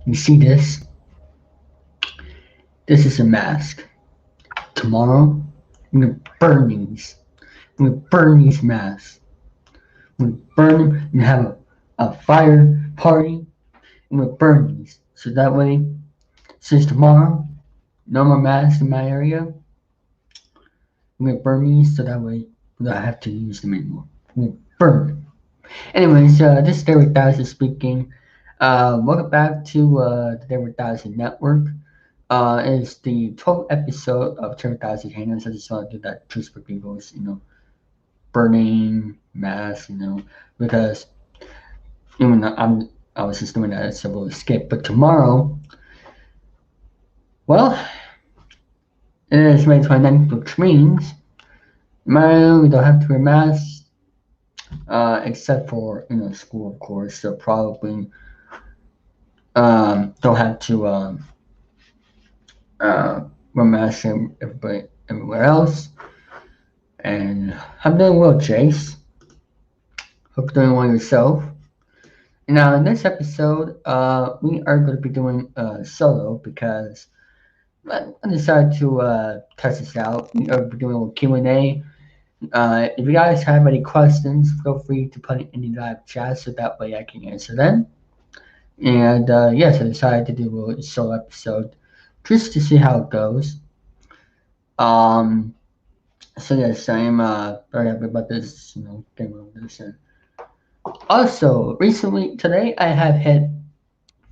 You see this? This is a mask. Tomorrow, I'm gonna burn these. I'm gonna burn these masks. I'm gonna burn them and have a fire party. I'm gonna burn these. So that way, since tomorrow, no more masks in my area, I'm gonna burn these so that way I don't have to use them anymore. I'm gonna burn them. Anyways, this is Derrick speaking. Welcome back to the Derrick Network. It's the 12th episode of Chilling3000 Hangouts. I just want to do that just for people's, burning mass, because even though I was just doing that as a little skip. But tomorrow, well, it is May 29th, which means tomorrow we don't have to wear masks, except for, school, of course. So probably don't have to wear masks everywhere else. And I'm doing well, Chase. Hope you're doing well yourself. Now, in this episode, we are going to be doing solo because I decided to test this out. We are doing a little Q&A. If you guys have any questions, feel free to put it in the live chat so that way I can answer them. And yes, I decided to do a little solo episode just to see how it goes. So yes, I am very happy about this, game of this. And also, recently today I have hit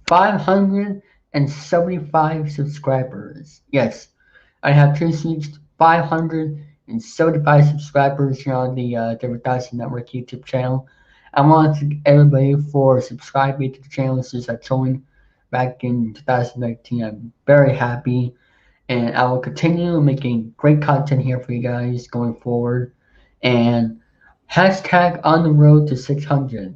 575 subscribers. Yes, I have just reached 575 subscribers here on the Derrick Network YouTube channel. I want to thank everybody for subscribing to the channel since I joined back in 2019. I'm very happy, and I will continue making great content here for you guys going forward. And hashtag on the road to 600.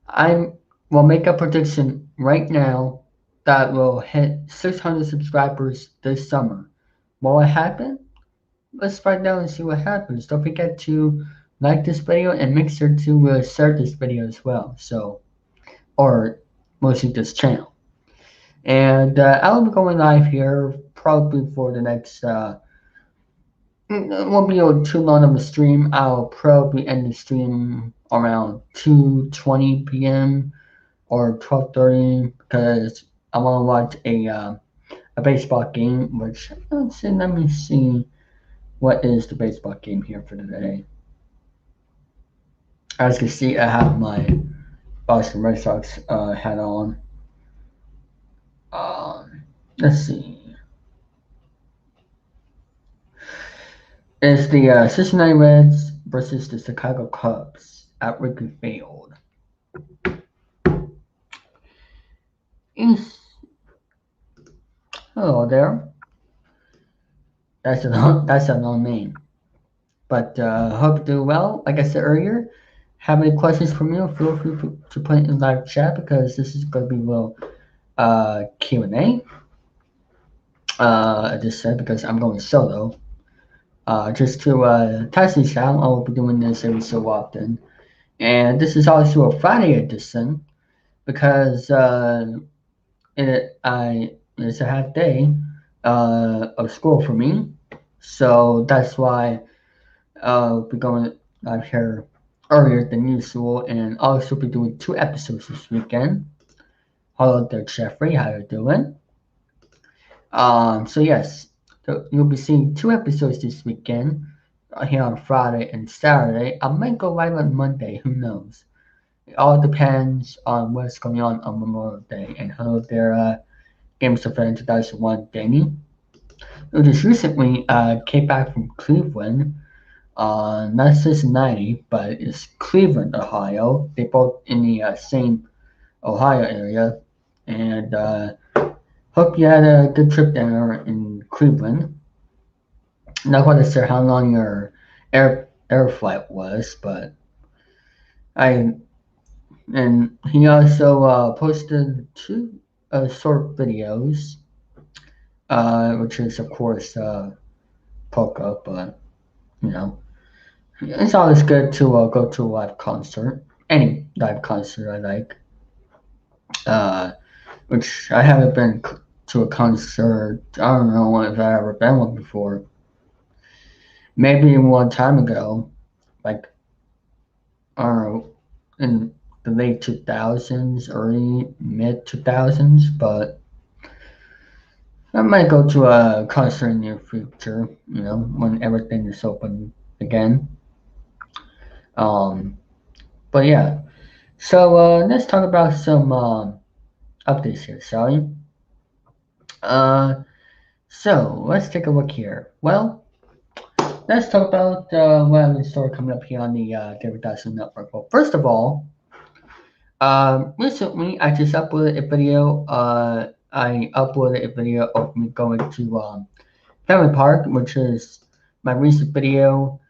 I will make a prediction right now that will hit 600 subscribers this summer. Will it happen? Let's find out and see what happens. Don't forget to like this video and make sure to share this video as well. Or mostly this channel. And I'll be going live here probably for the next. It won't be too long of a stream. I'll probably end the stream around 2:20 p.m. or 12:30 because I want to watch a baseball game. Which let me see, what is the baseball game here for today? As you can see, I have my Boston Red Sox hat on. Let's see. It's the Cincinnati Reds versus the Chicago Cubs at Wrigley Field. Hello there. That's a long name. But hope you do well. Like I said earlier, have any questions for me? Feel free to put it in the live chat because this is going to be a little Q&A. I just said because I'm going solo. Just to test this out, I will be doing this every so often. And this is also a Friday edition because it's a half day of school for me. So that's why I'll be going live here earlier than usual, and also be doing 2 episodes this weekend. Hello there, Jeffrey. How you doing? So yes, so you'll be seeing 2 episodes this weekend here on Friday and Saturday. I might go live on Monday. Who knows? It all depends on what's going on Memorial Day. And hello there, Games of Fan 2001, Danny. Who just recently came back from Cleveland. Not Cincinnati, but it's Cleveland, Ohio. They both in the same Ohio area. And hope you had a good trip down there in Cleveland. Not quite sure how long your air flight was, but and he also posted 2 short videos, which is of course polka, but it's always good to go to a live concert, any live concert I like. which I haven't been to a concert. I don't know if I ever been one before. Maybe one time ago, like I don't know, in the late 2000s, early mid 2000s, but I might go to a concert in the near future, when everything is open again. Um, but yeah, so let's talk about some updates here, shall we? Uh, so let's take a look here. Well, let's talk about what I've been story coming up here on the Derrick Network. Well, first of all, recently I just uploaded a video. I uploaded a video of me going to Family Park, which is my recent video.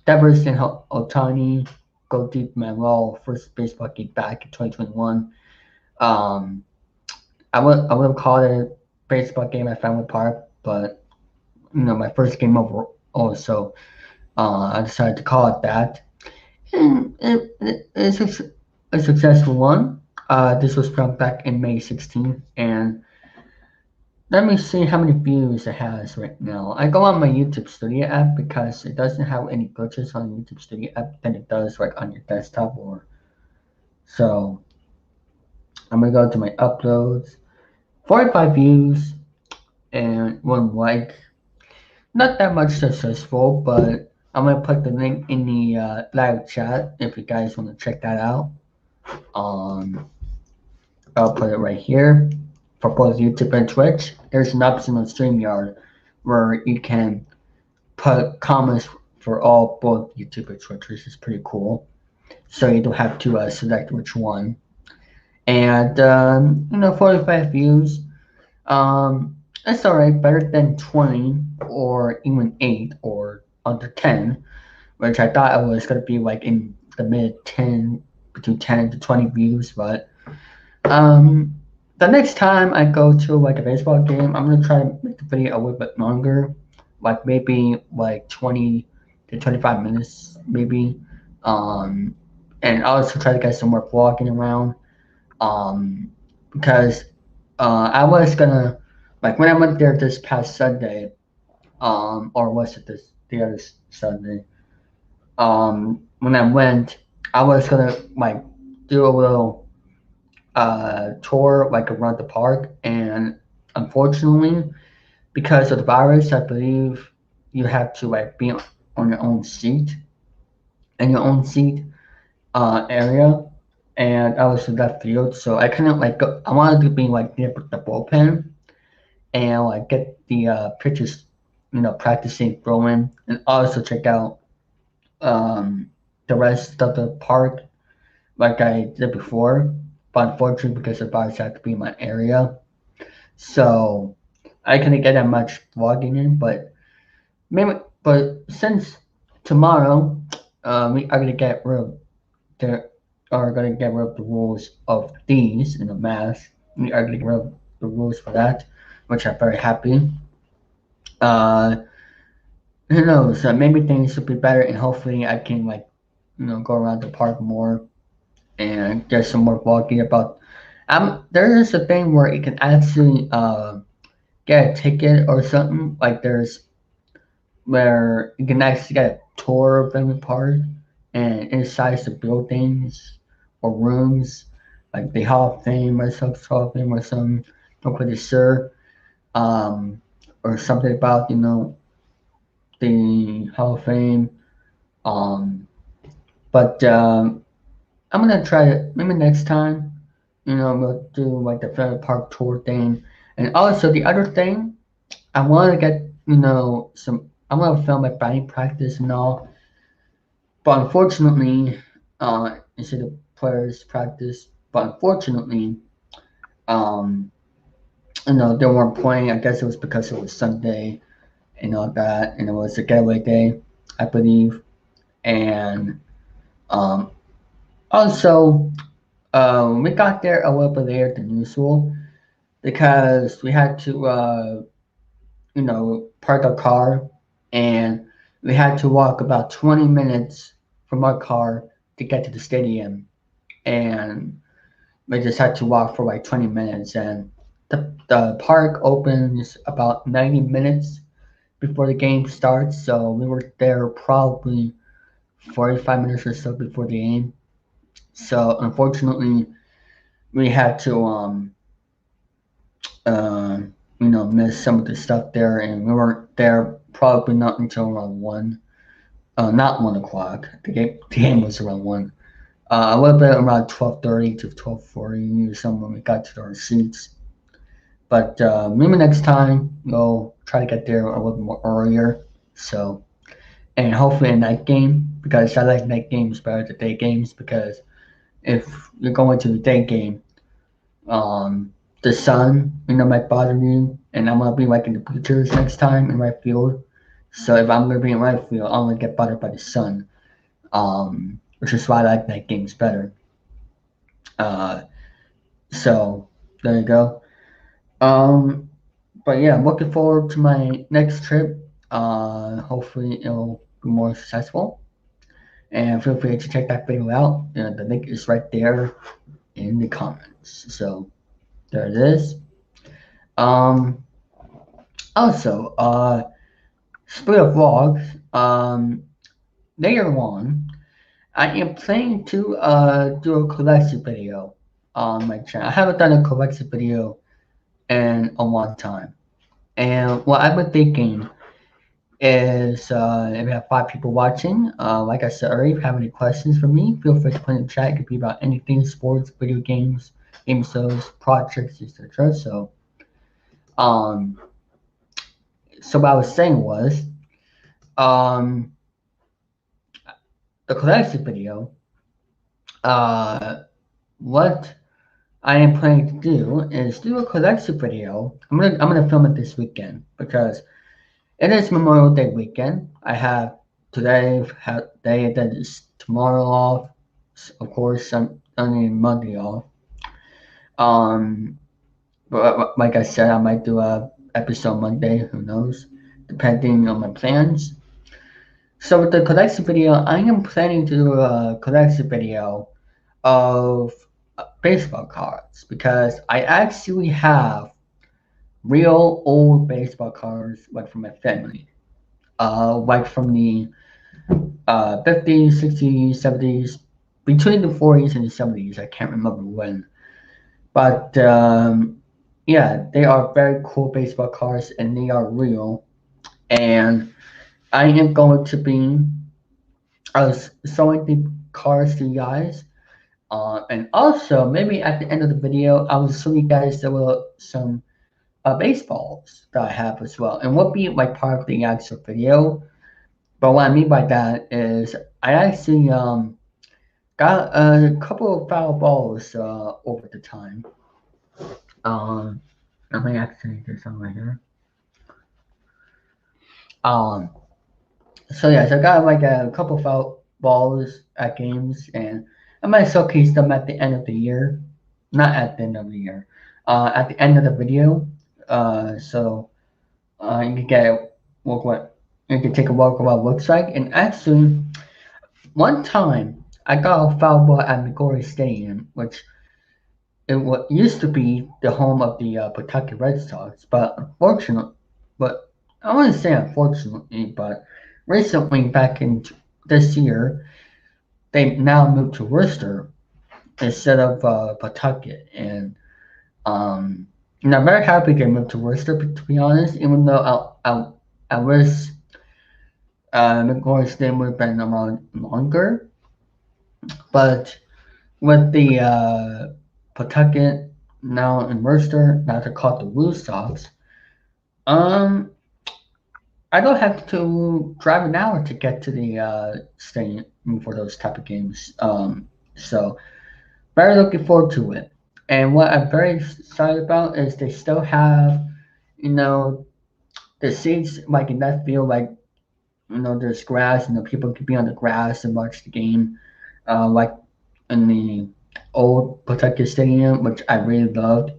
Devers and Otani go deep Manuel first baseball game back in 2021. Um, I would have called it a baseball game at Family Park, but my first game overall, so I decided to call it that. And it's a successful one. This was filmed back in May 16th, and let me see how many views it has right now. I go on my YouTube Studio app because it doesn't have any glitches on the YouTube Studio app than it does like on your desktop or so. I'm gonna go to my uploads. 45 views and one like. Not that much successful, but I'm gonna put the link in the live chat if you guys want to check that out. Um, I'll put it right here for both YouTube and Twitch. There's an option on StreamYard where you can put comments for all both YouTube and Twitch, which is pretty cool. So you don't have to select which one. And 45 views. That's alright, better than 20 or even 8 or under 10, which I thought it was gonna be like in the mid 10, between 10 to 20 views, but um, the next time I go to like a baseball game, I'm gonna try to make the video a little bit longer, like maybe like 20 to 25 minutes, maybe. Um, and I'll also try to get some more vlogging around. Because I was gonna like when I went there this past Sunday, or was it this the other Sunday? When I went, I was gonna like do a little tour like around the park, and unfortunately, because of the virus, I believe you have to like be on your own seat in your own seat area, and I was in left field, so I kind of like I wanted to be like near the bullpen and like get the pitchers, practicing throwing, and also check out um, the rest of the park like I did before. But unfortunately, because the virus had to be in my area, so I couldn't get that much vlogging in. But maybe, but since tomorrow, we are gonna get rid of the are gonna get rid of the rules of these in the mask. We are gonna get rid of the rules for that, which I'm very happy. Uh, who knows? Maybe things will be better, and hopefully I can like, go around the park more and get some more vlogging about. There is a thing where you can actually get a ticket or something. Like there's where you can actually get a tour of Fenway Park and inside the buildings or rooms, like the Hall of Fame or some Hall of Fame or some. Not pretty sure. Um, or something about the Hall of Fame. Um, but I'm gonna try it maybe next time. We'll do like the Fair Park tour thing, and also the other thing, I want to get some. I want to film my batting practice and all, but unfortunately, instead of players practice, but unfortunately, um, they weren't playing. I guess it was because it was Sunday and all that, and it was a getaway day, I believe, and um, also we got there a little bit later than usual because we had to, park our car and we had to walk about 20 minutes from our car to get to the stadium. And we just had to walk for like 20 minutes, and the park opens about 90 minutes before the game starts, so we were there probably 45 minutes or so before the game. So unfortunately, we had to uh, miss some of the stuff there, and we weren't there probably not until around 1. Not 1 o'clock. The game was around 1. A little bit around 12:30 to 12:40 or something when we got to our seats. But maybe next time we'll try to get there a little bit more earlier. So, and hopefully a night game, because I like night games better than day games, because if you're going to the day game, the sun, might bother you, and I'm gonna be like in the bleachers next time in right field. So if I'm gonna be in right field, I'm gonna get bothered by the sun, which is why I like night games better. Uh, so there you go. Um, but yeah, I'm looking forward to my next trip. Hopefully it'll be more successful. And feel free to check that video out. The link is right there in the comments. So there it is. Um, Also, speaking of vlogs, later on, I am planning to do a collection video on my channel. I haven't done a collection video in a long time. And what I've been thinking is if we have 5 people watching, like I said earlier, if you have any questions for me, feel free to put in the chat. It could be about anything, sports, video games, game shows, projects, etc. Um, so what I was saying was, um, the collection video, what I am planning to do is do a collection video. I'm gonna film it this weekend because it is Memorial Day weekend. I have today, then is tomorrow off. Of course, Sunday and Monday off. But like I said, I might do a episode Monday. Who knows? Depending on my plans. So with the collection video, I am planning to do a collection video of baseball cards because I actually have real old baseball cards like from my family, like from the 50s, 60s, 70s, between the 40s and the 70s. I can't remember when, but yeah, they are very cool baseball cards and they are real. And I am going to be showing the cards to you guys. And also, maybe at the end of the video, I will show you guys some baseballs that I have as well, and won't be like part of the actual video. But what I mean by that is, I actually got a couple of foul balls over the time. Let me actually do something right here. So yeah, so I got like a couple foul balls at games, and I might showcase them at the end of the year. Not at the end of the year. At the end of the video. So you can get what you can take a look at what it looks like. And actually, one time I got a foul ball at McGorry Stadium, which it used to be the home of the Pawtucket Red Sox, but I want to say unfortunately, but recently back in this year, they now moved to Worcester instead of Pawtucket, and I'm very happy they moved to Worcester. To be honest, even though I wish McGorry Stadium would have been around longer, but with the Pawtucket now in Worcester, now they're called the Blue Sox. I don't have to drive an hour to get to the stadium for those type of games. So very looking forward to it. And what I'm very excited about is they still have, the seats like in that field, like there's grass and the people can be on the grass and watch the game, like in the old Pawtucket Stadium, which I really loved.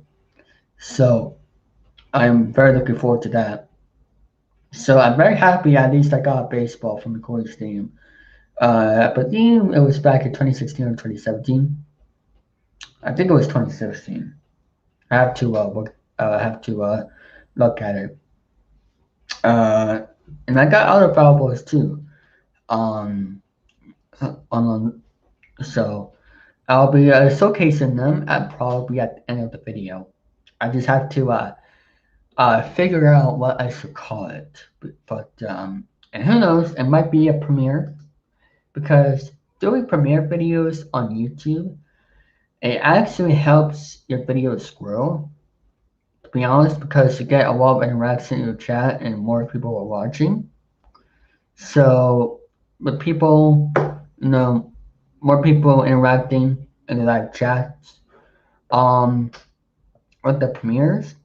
So I'm very looking forward to that. So I'm very happy at least I got a baseball from the college stadium. I believe it was back in 2016 or 2017. I think it was 2016. I have to look at it. And I got other albums too. Um, on so I'll be showcasing them probably at the end of the video. I just have to figure out what I should call it. But and who knows, it might be a premiere because doing premiere videos on YouTube, it actually helps your videos grow. To be honest, because you get a lot of interaction in your chat and more people are watching. So with people, you know, more people interacting in the live chats, um, with the premieres,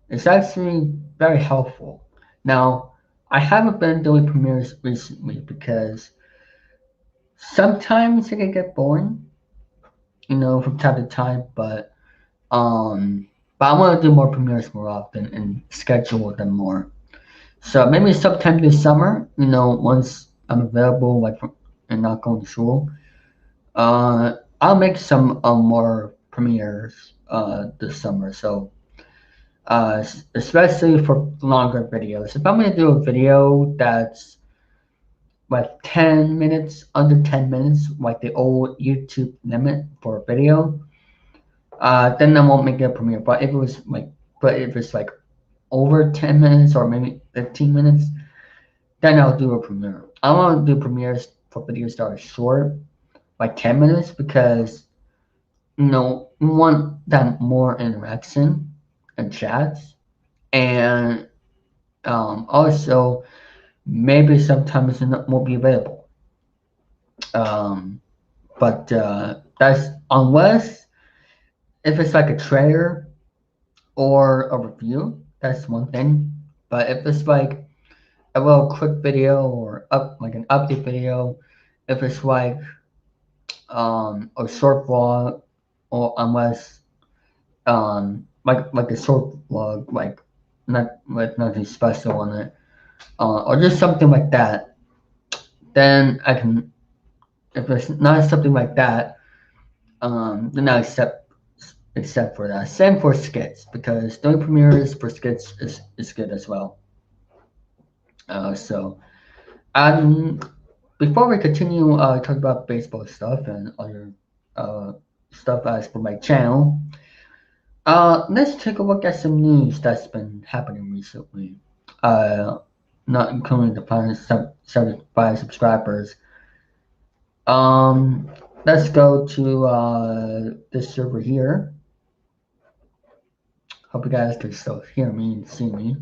it's actually very helpful. Now, I haven't been doing premieres recently because sometimes it can get boring, from time to time, but I want to do more premieres more often and schedule them more. So maybe sometime this summer, once I'm available, and not going to school, I'll make some more premieres this summer. So especially for longer videos. If I'm gonna do a video that's like 10 minutes, under 10 minutes, like the old YouTube limit for a video, then I won't make it a premiere. But if it's like over 10 minutes or maybe 15 minutes, then I'll do a premiere. I want to do premieres for videos that are short, like 10 minutes, because we want that more interaction and chats, and also maybe sometimes it won't be available. But that's unless if it's like a trailer or a review, that's one thing. But if it's like a little quick video or like an update video, if it's like a short vlog, or unless like a short vlog, like not like nothing special on it, or just something like that, then I can. If it's not something like that, then I accept for that. Same for skits, because doing premieres for skits is good as well. So um, before we continue talking about baseball stuff and other uh, stuff as for my channel, let's take a look at some news that's been happening recently. Uh, Not including the 75 subscribers. Um, let's go to this server here. Hope you guys can still hear me and see me.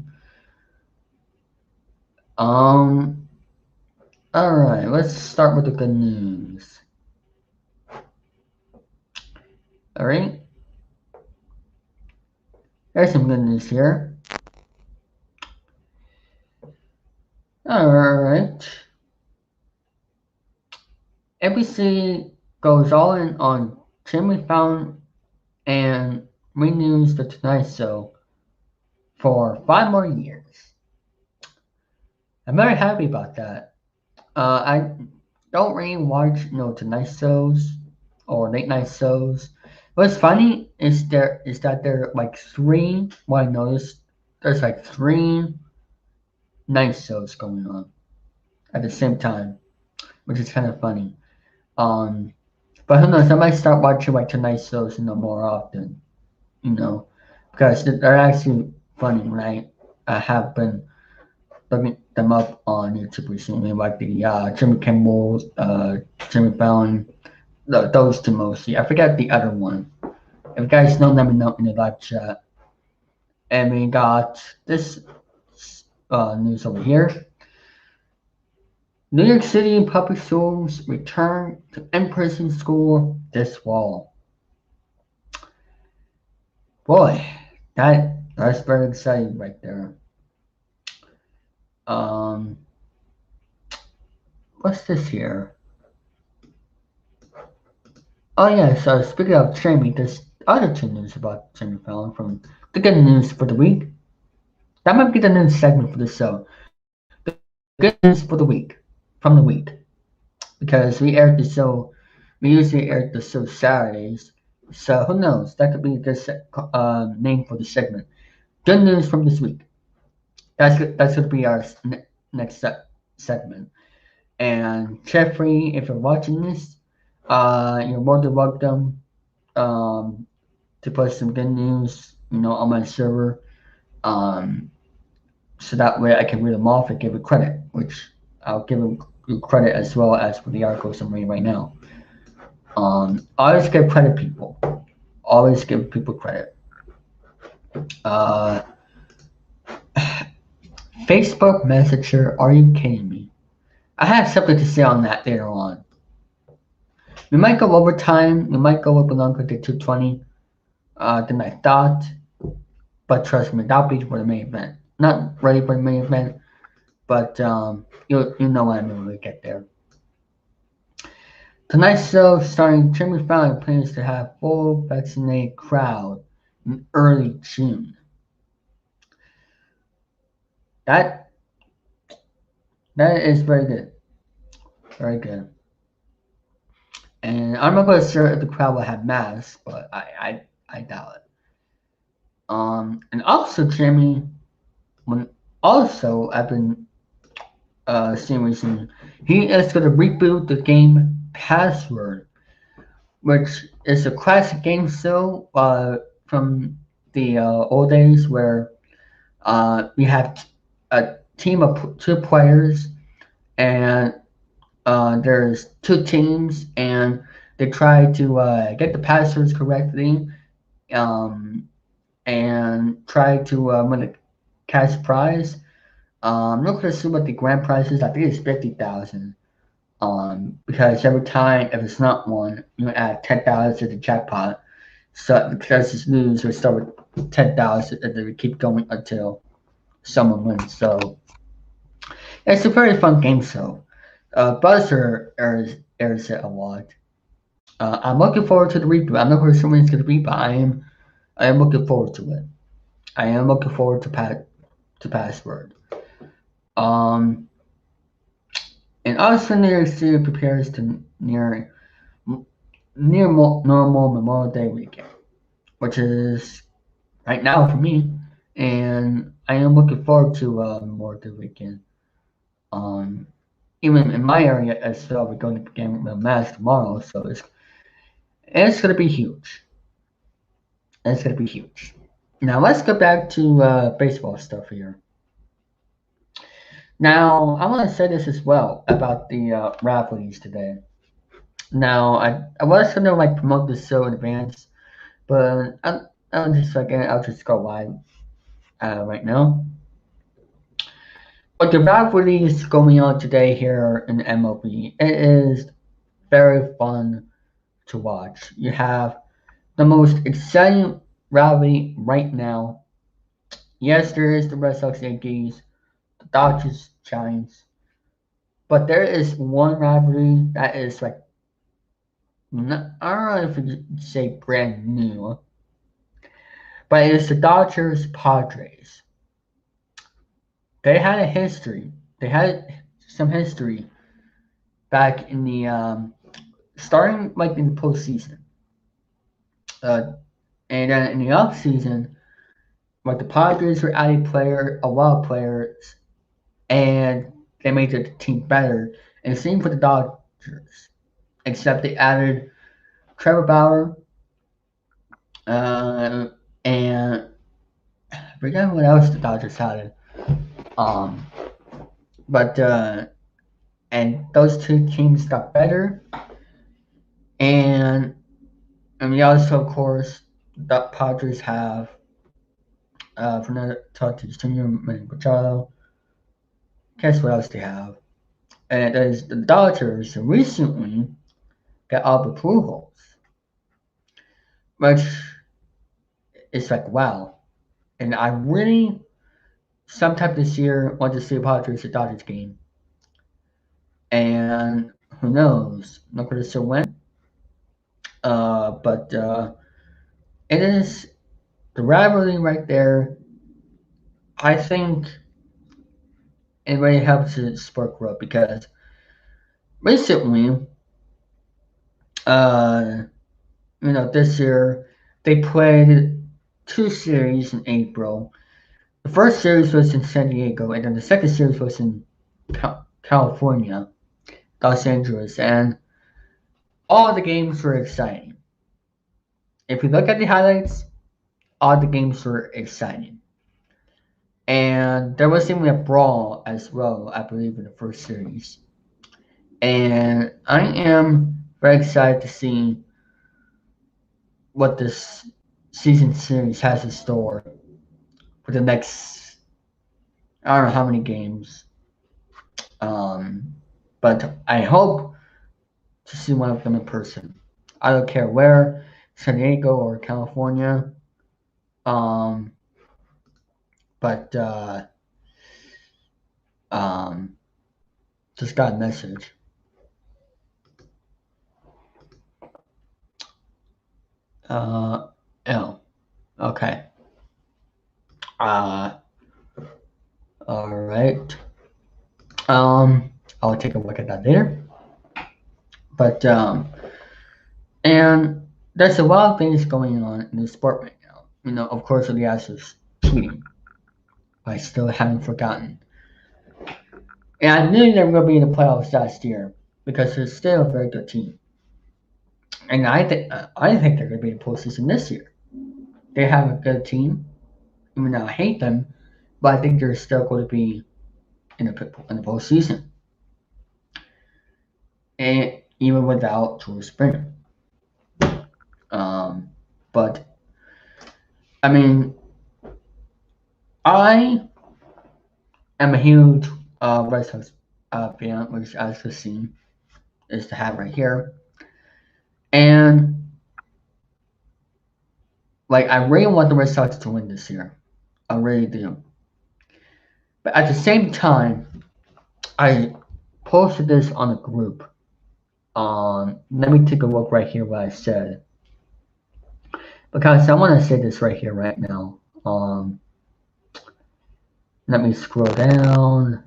All right, let's start with the good news. All right, there's some good news here. All right, ABC goes all in on Chilling3000 and renews the Tonight Show for 5 more years. I'm very happy about that. I don't really watch, Tonight shows or late night shows. What's funny is that there are like three. What I noticed, there's like three night shows going on at the same time, which is kind of funny. But who knows? I might start watching like Tonight shows, more often, because they're actually funny, right? I have been looking them up on YouTube recently, like the Jimmy Kimmel, Jimmy Fallon, those two mostly. I forget the other one. If you guys know, let me know in the live chat. And we got this news over here. New York City public schools return to in-person school this fall. Boy, that's very exciting right there. What's this here? Oh yeah, so speaking of streaming, there's other two news about Jimmy Fallon from the good news for the week. That might be the news segment for the show. The good news for the week, from the week, because we usually air the show Saturdays, So who knows? That could be a good name for the segment. Good news from this week. That's gonna be our next segment. And Jeffrey, if you're watching this, you're more than welcome um, to put some good news, on my server. Um, so that way I can read them off and give it credit, which I'll give them credit as well as for the articles I'm reading right now. Always give credit, people. Always give people credit. Uh, Facebook Messenger, are you kidding me? I have something to say on that later on. We might go over time. We might go up longer to 220 than I thought. But trust me, that'll be for the main event. Not ready for the main event, but you know what I mean when we get there. Tonight's show starring Chilling3000 plans to have full vaccinated crowd in early June. That that is very good. Very good. And I'm not quite sure if the crowd will have masks, but I doubt it. And also Jimmy, when also I've been seeing recently, he is going to reboot the game Password, which is a classic game still from the old days where we have a team of two players and there's two teams and they try to get the passwords correctly um, and try to win a cash prize. I'm not going to assume what the grand prize is. I think it's 50,000. Because every time, if it's not one, you add 10,000 to the jackpot. So because it's news, we start with 10,000 and then we keep going until someone wins. So it's a very fun game show. Buzzer airs it a lot. I'm looking forward to the reboot. I'm not sure when it's going to be, but I am looking forward to it. I am looking forward to Password. Um, and also New York City prepares to near normal Memorial Day weekend, which is right now for me, and I am looking forward to Memorial Day weekend. Um, Even in my area as well, we're going to begin the mass tomorrow, so it's going to be huge. It's going to be huge. Now let's go back to baseball stuff here. Now I want to say this as well about the rivalries today. Now I was going to like promote this show in advance, but I'll just go live right now. But the rivalries going on today here in MLB, it is very fun to watch. You have the most exciting rivalry right now. Yes, there is the Red Sox Yankees, the Dodgers Giants, but there is one rivalry that is like I don't know if you could say brand new, but it's the Dodgers Padres. They had a history. They had some history back in the starting like in the postseason. Uh, and then in the off season, like the Padres were adding a lot of players, and they made the team better. And the same for the Dodgers, except they added Trevor Bauer, uh, and I forget what else the Dodgers added. Um, but and those two teams got better, and we also, of course, the Padres have Fernando Tatis Jr., Manny Machado. Guess what else they have? And there's the Dodgers recently got Albert Pujols, which is like wow. And I really, sometime this year, want to see a Padres or Dodgers game. And who knows? Not going to say when. But it is the rivalry right there. I think it really helps the sport grow because recently, uh, this year they played 2 series in April. The first series was in San Diego, and then the second series was in California, Los Angeles, and all the games were exciting. If you look at the highlights, all the games were exciting. And there was even a brawl as well, I believe, in the first series. And I am very excited to see what this season series has in store for the next, I don't know how many games. But I hope to see one of them in person. I don't care where, San Diego or California. Um, but um, just got a message. Oh, okay. Uh, all right. I'll take a look at that later. But and there's a lot of things going on in the sport right now. Of course, the answer's cheating. I still haven't forgotten. And I knew they were going to be in the playoffs last year because they're still a very good team. And I think they're going to be in the postseason this year. They have a good team. Even though I hate them, but I think they're still going to be in the postseason. And even without George Springer. But I mean, I am a huge Red Sox fan, which as you've seen is to have right here. And like, I really want the Red Sox to win this year. I really do. But at the same time, I posted this on a group. Let me take a look right here what I said. Because I want to say this right here, right now. Let me scroll down.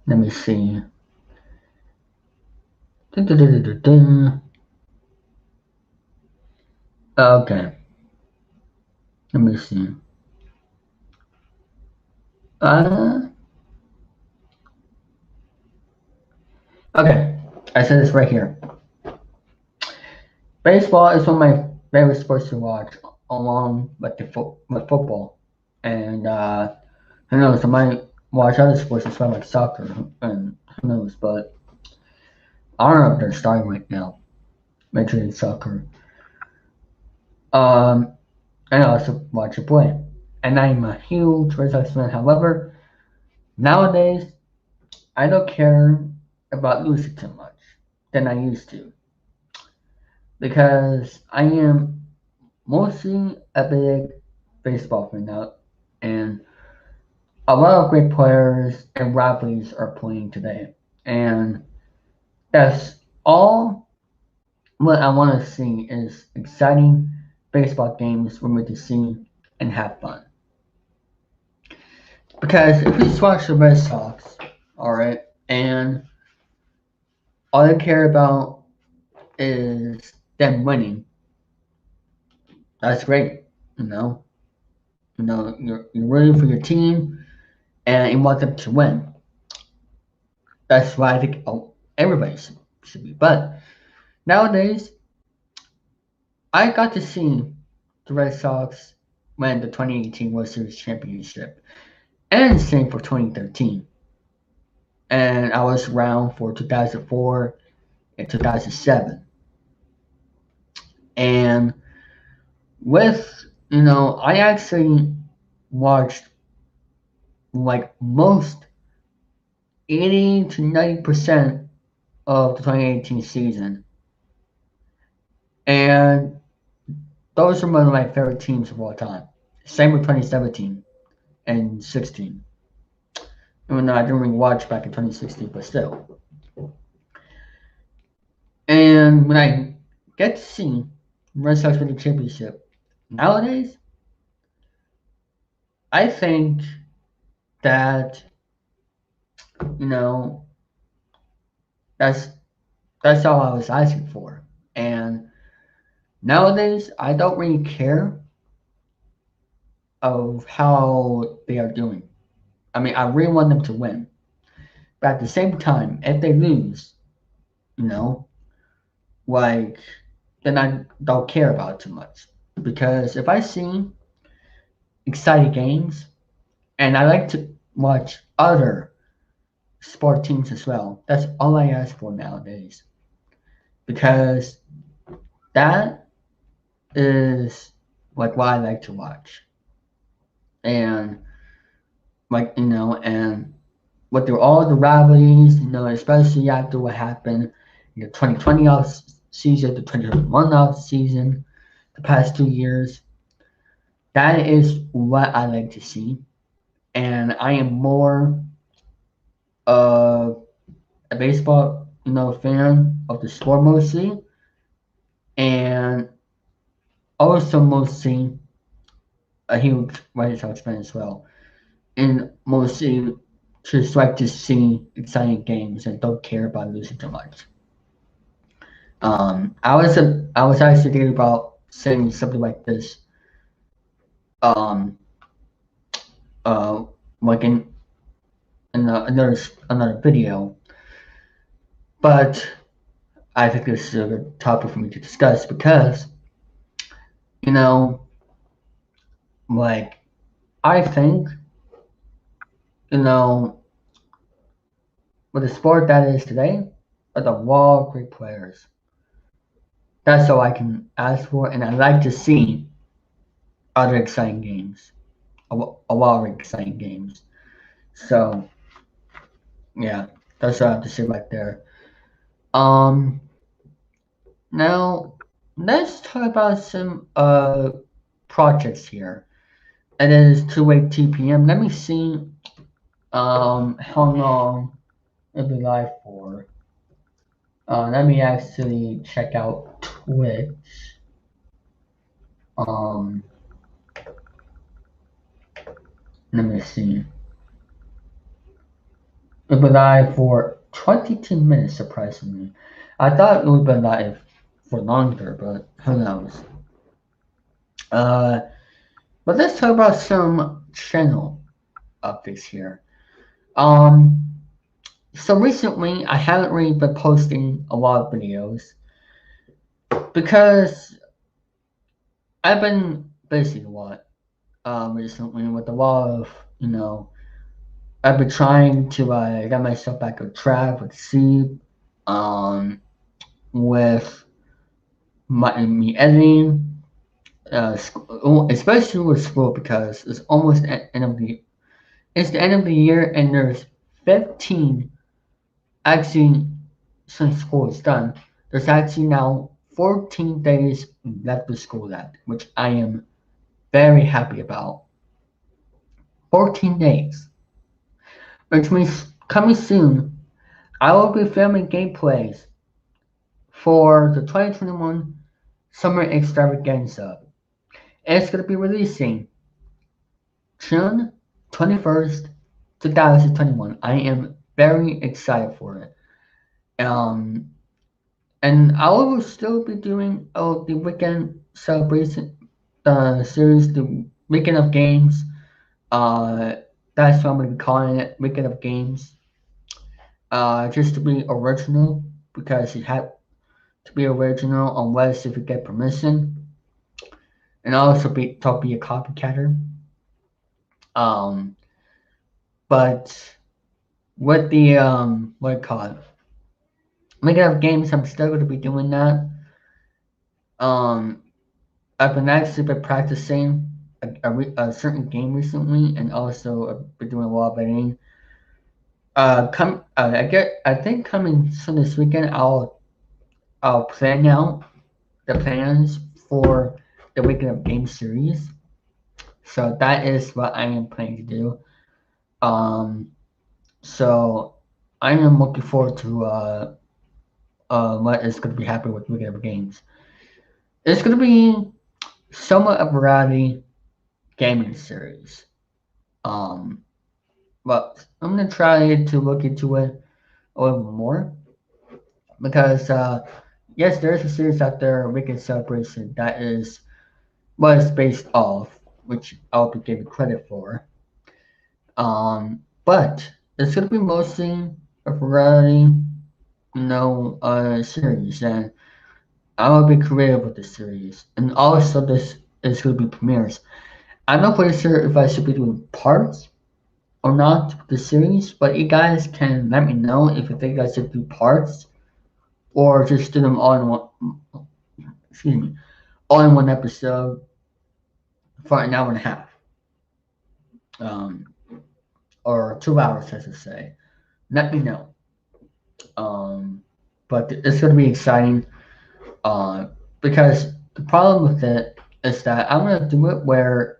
Let me see. Okay. Let me see. Okay. I said this right here. Baseball is one of my favorite sports to watch, along with with football. And who knows? I might watch other sports as well, like soccer, and who knows? But I don't know if they're starting right now. Major League Soccer. And I also watch it play. And I'm a huge Red Sox fan. However, nowadays I don't care about losing too much than I used to, because I am mostly a big baseball fan now, and a lot of great players and rivalries are playing today, and that's all what I want to see is exciting baseball games for me to see and have fun. Because if you just watch the Red Sox, alright, and all they care about is them winning, that's great. You're rooting for your team and you want them to win. That's why I think everybody should be. But nowadays, I got to see the Red Sox win the 2018 World Series championship, and same for 2013. And I was around for 2004 and 2007. And I actually watched like most 80 to 90% of the 2018 season. And those are one of my favorite teams of all time. Same with 2017 and 16. Even though I didn't really watch back in 2016, but still. And when I get to see Red Sox win the championship nowadays, I think that, you know, That's that's all I was asking for. And nowadays, I don't really care of how they are doing. I mean, I really want them to win, but at the same time, if they lose, you know, like then I don't care about it too much because if I see exciting games, and I like to watch other sport teams as well. That's all I ask for nowadays because that is like what I like to watch. And like and with all the rivalries, especially after what happened in the 2020 off season, the 2021 off season, the past 2 years, that is what I like to see. And I am more of a baseball, fan of the sport mostly, and also mostly a huge White Sox fan as well, and mostly just like to see exciting games and don't care about losing too much. I was actually thinking about saying something like this, um, uh, like in another video, but I think this is a good topic for me to discuss because you know, like I think you know with the sport that is today, are the wall great players. That's all I can ask for, and I like to see other exciting games, a lot of exciting games. So yeah, that's what I have to say right there. Um, now let's talk about some projects here. It is 2:18 p.m. Let me see how long it'll be live for. Let me actually check out Twitch. Um, let me see. It'll be live for 22 minutes, surprisingly. I thought it would be live for longer, but who knows. Uh, but let's talk about some channel updates here. Um, so recently I haven't really been posting a lot of videos because I've been busy a lot. Recently with a lot of I've been trying to get myself back on track with sleep, um, with me editing, especially with school because it's almost the end of the year and there's 15 actually since school is done. There's actually now 14 days left of school left, which I am very happy about. 14 days, which means coming soon I will be filming gameplays for the 2021 Summer Extravaganza. It's going to be releasing June 21st, 2021. I am very excited for it. Um, and I will still be doing the weekend celebration series, the weekend of games. Uh, that's what I'm going to be calling it, weekend of games. Just to be original because it had to be original unless if you get permission, and also be a copycatter. Um, but with the what do you call it? Making up games, I'm still going to be doing that. Um, I've been actually been practicing a certain game recently, and also I've been doing a lot of editing. I think coming soon this weekend, I'll plan out the plans for the weekend of game series. So that is what I am planning to do. Um, so I am looking forward to what is going to be happening with weekend of games. It's going to be somewhat a variety gaming series. But I'm going to try to look into it a little more. because yes, there is a series out there, Weekend Celebration, that is what it's based off, which I'll be giving credit for. But it's gonna be mostly a variety, series, and I will be creative with the series. And also, this is gonna be premieres. I'm not quite sure if I should be doing parts or not with the series, but you guys can let me know if you think I should do parts or just do them all in one. Excuse me, all in one episode for an hour and a half, um, or 2 hours, I should say. Let me know. Um, but it's going to be exciting uh, because the problem with it is that I'm going to do it where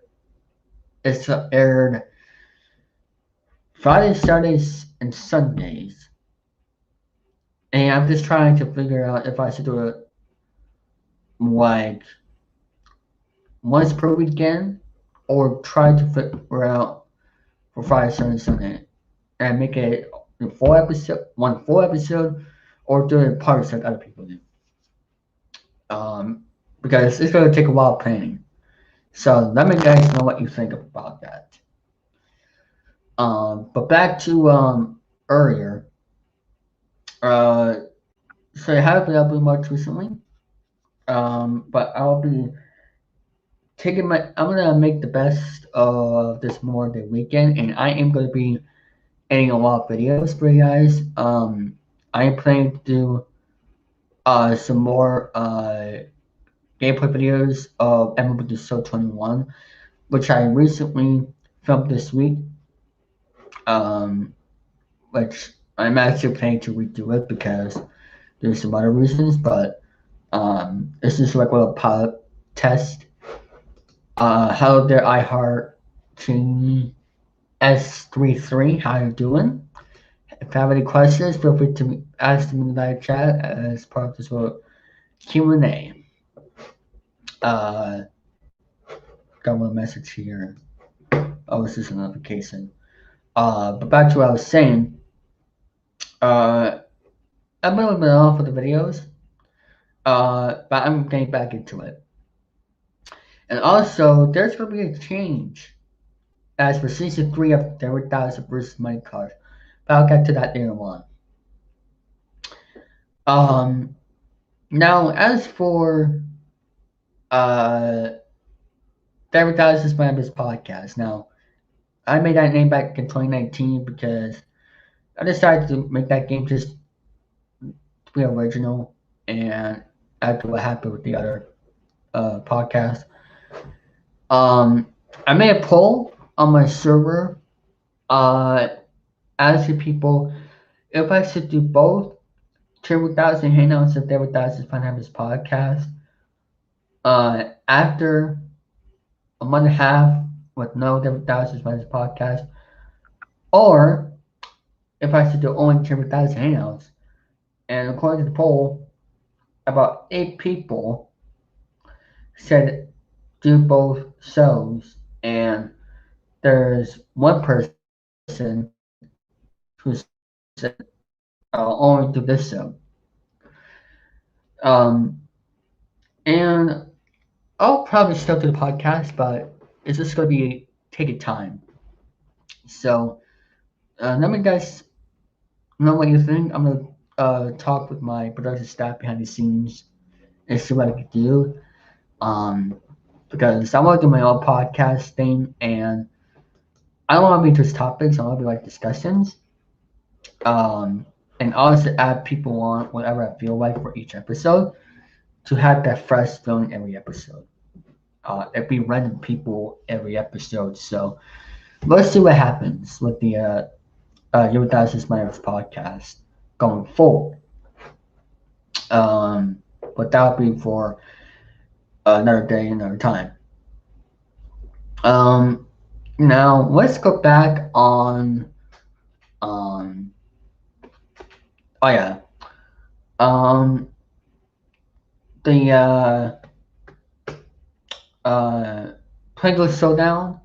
it's aired Fridays, Saturdays, and Sundays. And I'm just trying to figure out if I should do it like once per weekend or try to figure out for Friday, Saturday, Sunday and make it one full episode, or do it parts like other people do. Um, because it's going to take a while planning. So let me guys know what you think about that. But back to earlier. Uh, so I haven't been uploading much recently. But I'll be I'm gonna make the best of this Memorial Day weekend, and I am gonna be editing a lot of videos for you guys. I am planning to do some more gameplay videos of MLB The Show 21, which I recently filmed this week. Um, which I'm actually planning to redo it because there's some other reasons, but it's just like a little pilot test. Hello there, iHeart King S33, how you doing? If you have any questions, feel free to ask them in the live chat as part of this little Q&A. Got one message here. Oh, this is a notification. But back to what I was saying. Uh, I'm a little bit off with the videos. But I'm getting back into it. And also, there's going to be a change as for season 3 of Derrick vs. Minecraft. But I'll get to that later on. Now, as for Derrick vs. Minecraft podcast, now, I made that name back in 2019 because I decided to make that game just to be original, and after what happened with the other podcast. I made a poll on my server asking people if I should do both Chilling3000 Hangouts and Derrick Funhammers podcast after a month and a half with no Derrick Funhammers podcast, or if I should do only Chilling3000 Hangouts. And according to the poll, about 8 people said do both shows, and there's one person who said only do this show. And I'll probably still do the podcast, but it's just going to be taking time. So let me guys know what you think. I'm going to talk with my production staff behind the scenes and see what I can do. Because I want to do my own podcast thing, and I don't want to be just topics. I want to be like discussions. And also add people on whatever I feel like for each episode to have that fresh feeling every episode. It'd be random people every episode. So let's see what happens with the Your Guys' Miners podcast going forward. But that'll be for another day, another time. Now let's go back on. Oh yeah. The Pringles Showdown.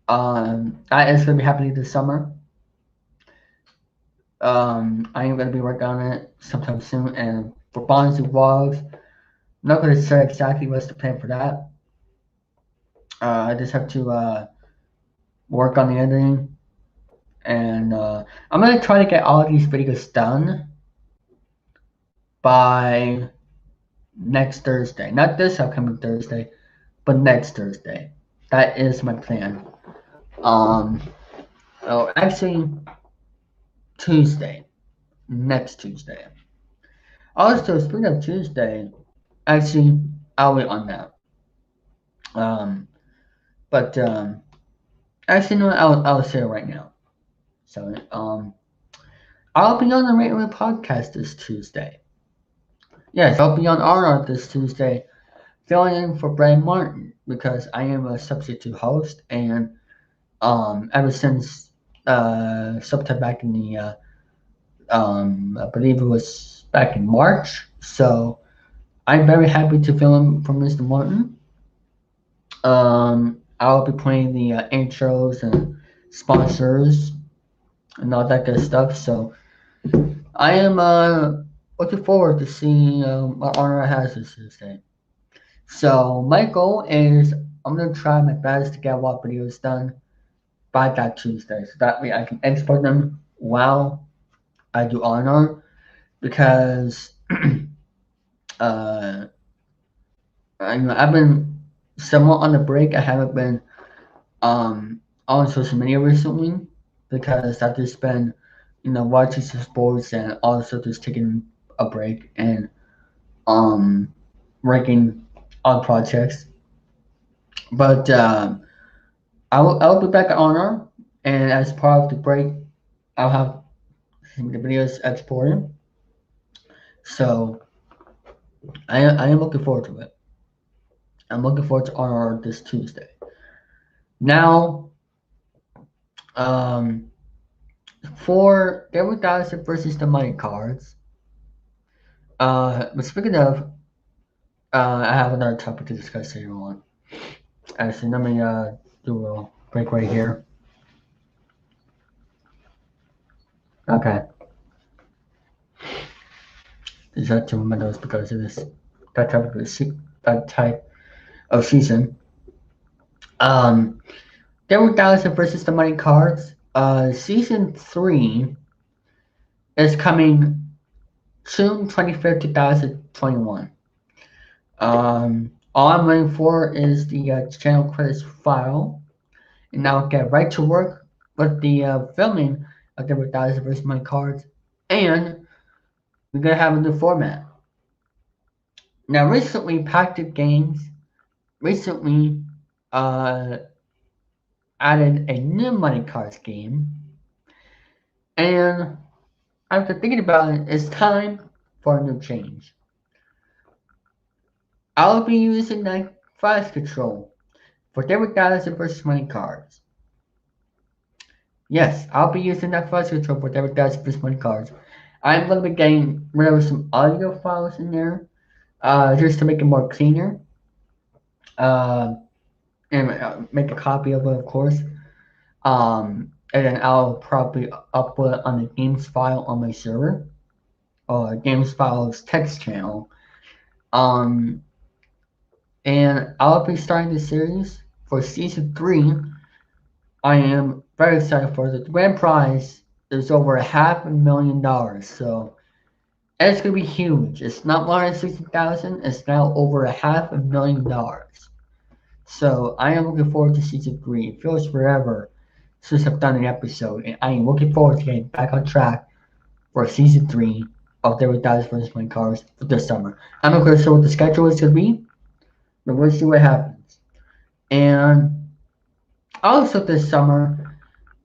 That is going to be happening this summer. I am gonna be working on it sometime soon. And for bonus vlogs, I'm not gonna say exactly what's the plan for that. I just have to work on the editing, and I'm gonna try to get all of these videos done by next Thursday. Not this upcoming Thursday, but next Thursday. That is my plan. Um, oh, actually, Tuesday. Next Tuesday. Also, speaking of Tuesday, actually, I'll wait on that. Um, but actually, no, I'll say it right now. So, I'll be on the regular podcast this Tuesday. Yes, I'll be on R this Tuesday, filling in for Brad Martin because I am a substitute host, and ever since sometime back in the I believe it was back in March. So I'm very happy to fill in for Mr. Martin. I'll be playing the intros and sponsors and all that good stuff. So I am looking forward to seeing what honor I has this Tuesday. So my goal is I'm gonna try my best to get a lot of videos done by that Tuesday, so that way I can export them while I do honor, because uh, I've been somewhat on the break. I haven't been on social media recently because I've just been, watching some sports and also just taking a break and um working on projects. But I'll be back on honor, and as part of the break, I'll have the videos exported. So I am looking forward to it. I'm looking forward to honor this Tuesday. Now, um, for Derrick versus the money cards. But speaking of, I have another topic to discuss later on. Actually, let me do a break right here. Okay. Just had to remember those because of that type of season. Derrick versus the money cards. Season 3 is coming June 25th, 2021. All I'm waiting for is the channel credits file, and I'll get right to work with the filming of the Dallas vs. My Cards, and we're gonna have a new format. Now, recently, Packed Games recently uh, added a new money cards game, and after thinking about it, it's time for a new change. I'll be using that fast control for Derrick Dallas vs. Money Cards. Yes, I'll be using that fast control for Derrick Dallas vs. Money Cards. I'm going to be getting rid of some audio files in there, just to make it more cleaner, uh, and make a copy of it, of course. And then I'll probably upload it on the games file on my server, or games files text channel. And I'll be starting the series for season 3. I am very excited for it. The grand prize is over $500,000, so it's gonna be huge. It's not 160,000. It's now over $500,000. So I am looking forward to season 3. It feels forever since I've done an episode, and I am looking forward to getting back on track for season 3 of Derrick Dallas vs. My Cars this summer. I'm not gonna show what the schedule is gonna be, but we'll see what happens. And also this summer,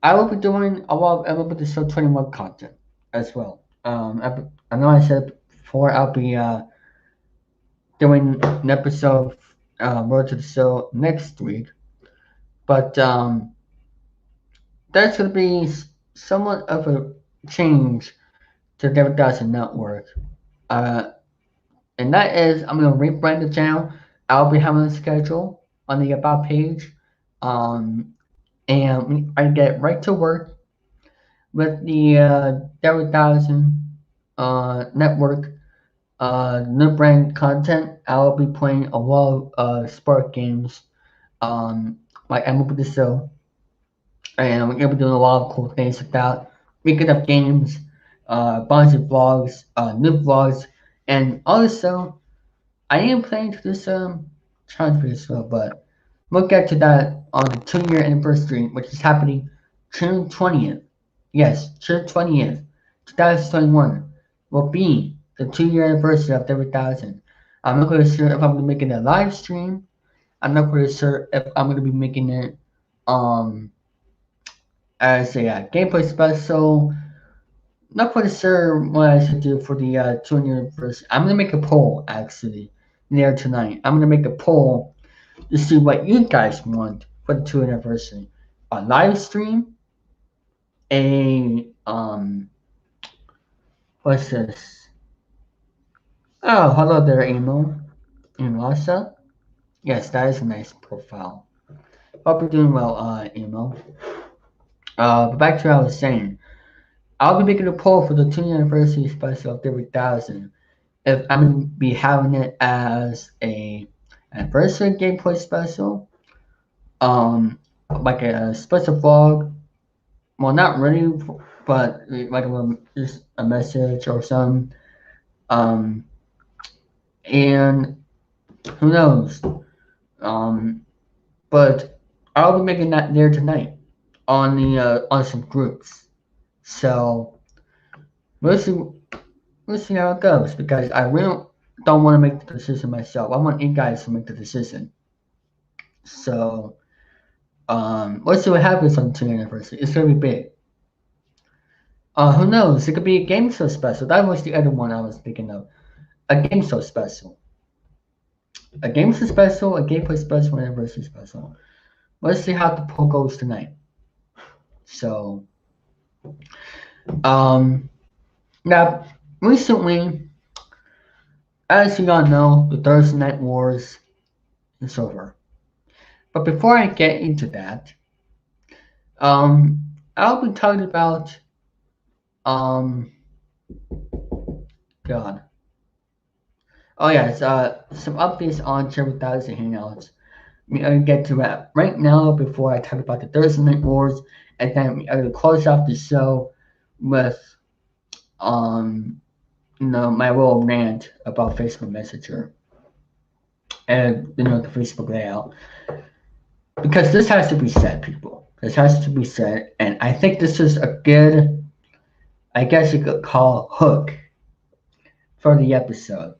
I will be doing a lot of Elemental Show 21 content as well. I know I said before I'll be doing an episode of Road to the Show next week, but that's going to be somewhat of a change to the David Dawson Network. Uh, and that is, I'm going to rebrand the channel. I'll be having a schedule on the About page. And I get right to work with the Derrick 1000 network new brand content. I'll be playing a lot of sport games, um, like MLB The Show, and we're gonna be doing a lot of cool things like that. Making up games, bunch of vlogs, new vlogs, and also I am planning to do some trying to slow, but we'll get to that on the 2-year anniversary, which is happening June 20th. Yes, June 20th, 2021 will be the 2-year anniversary of Derrick 1000. I'm not quite sure if I'm gonna be making a live stream. I'm not quite sure if I'm gonna be making it um as a gameplay special. Not quite sure what I should do for the 2-year anniversary. I'm gonna make a poll actually there tonight. I'm gonna make a poll to see what you guys want for the 2 anniversary. A live stream, a what's this? Oh, hello there, Emo. Asa? Yes, that is a nice profile. Hope you're doing well, Emo. But back to what I was saying. I'll be making a poll for the 2 anniversary special of Derrick 1000. If I'm gonna be having it as a anniversary gameplay special, like a special vlog. Well, not really, but like just a message or some. Um, and who knows? Um, but I'll be making that there tonight on the on some groups. So we'll see. We'll see how it goes because I really don't want to make the decision myself. I want you guys to make the decision. So let's see what happens on the 2nd anniversary. It's gonna be big. Who knows? It could be a game show special. That was the other one I was thinking of. A game show special. A game show special, a gameplay special, and anniversary special. Let's see how the poll goes tonight. So, now, recently, as you all know, the Thursday Night Wars is over. But before I get into that, I'll be talking about, God. Oh, yeah, it's, some updates on Chilling3000 Hangouts. I'm gonna get to that right now before I talk about the Thursday Night Wars, and then I'm gonna close off the show with my little rant about Facebook Messenger and the Facebook layout. Because this has to be said, people. This has to be said, and I think this is a good, I guess you could call hook for the episode.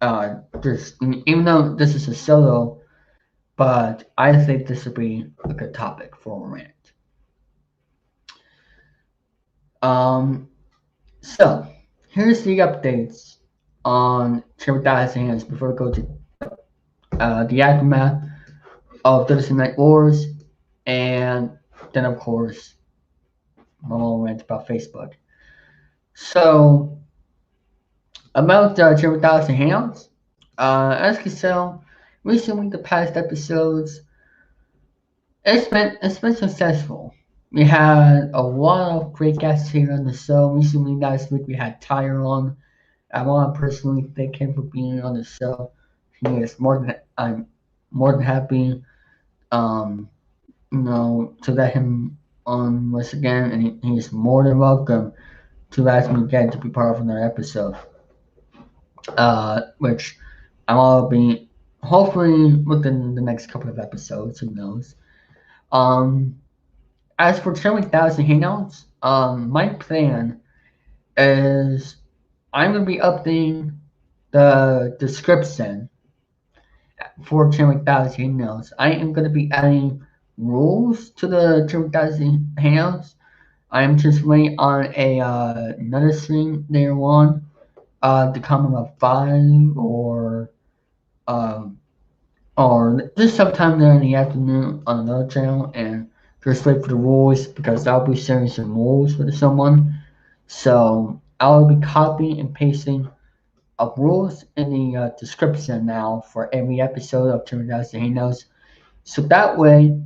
Even though this is a solo, but I think this would be a good topic for a rant. So here's the updates on Chilling3000 Hands before we go to the aftermath of Thursday Night Wars, and then of course my little rant about Facebook. So about Chilling3000 Hands, as you can tell, recently the past episodes, it's been successful. We had a lot of great guests here on the show. Recently, last week, we had Tyler on. I want to personally thank him for being on the show. I'm more than happy, to let him on once again, and he's more than welcome to ask me again to be part of another episode. Which I'll be hopefully within the next couple of episodes. Who knows? As for Chilling3000 Hangouts, my plan is I'm gonna be updating the description for Chilling3000 Hangouts. I am gonna be adding rules to the Chilling3000 Hangouts. I am just waiting on another stream later on to come about 5 or just sometime there in the afternoon on another channel, and just wait for the rules because I'll be sharing some rules with someone. So I'll be copying and pasting of rules in the description now for every episode of Chilling3000 Hangouts. So that way,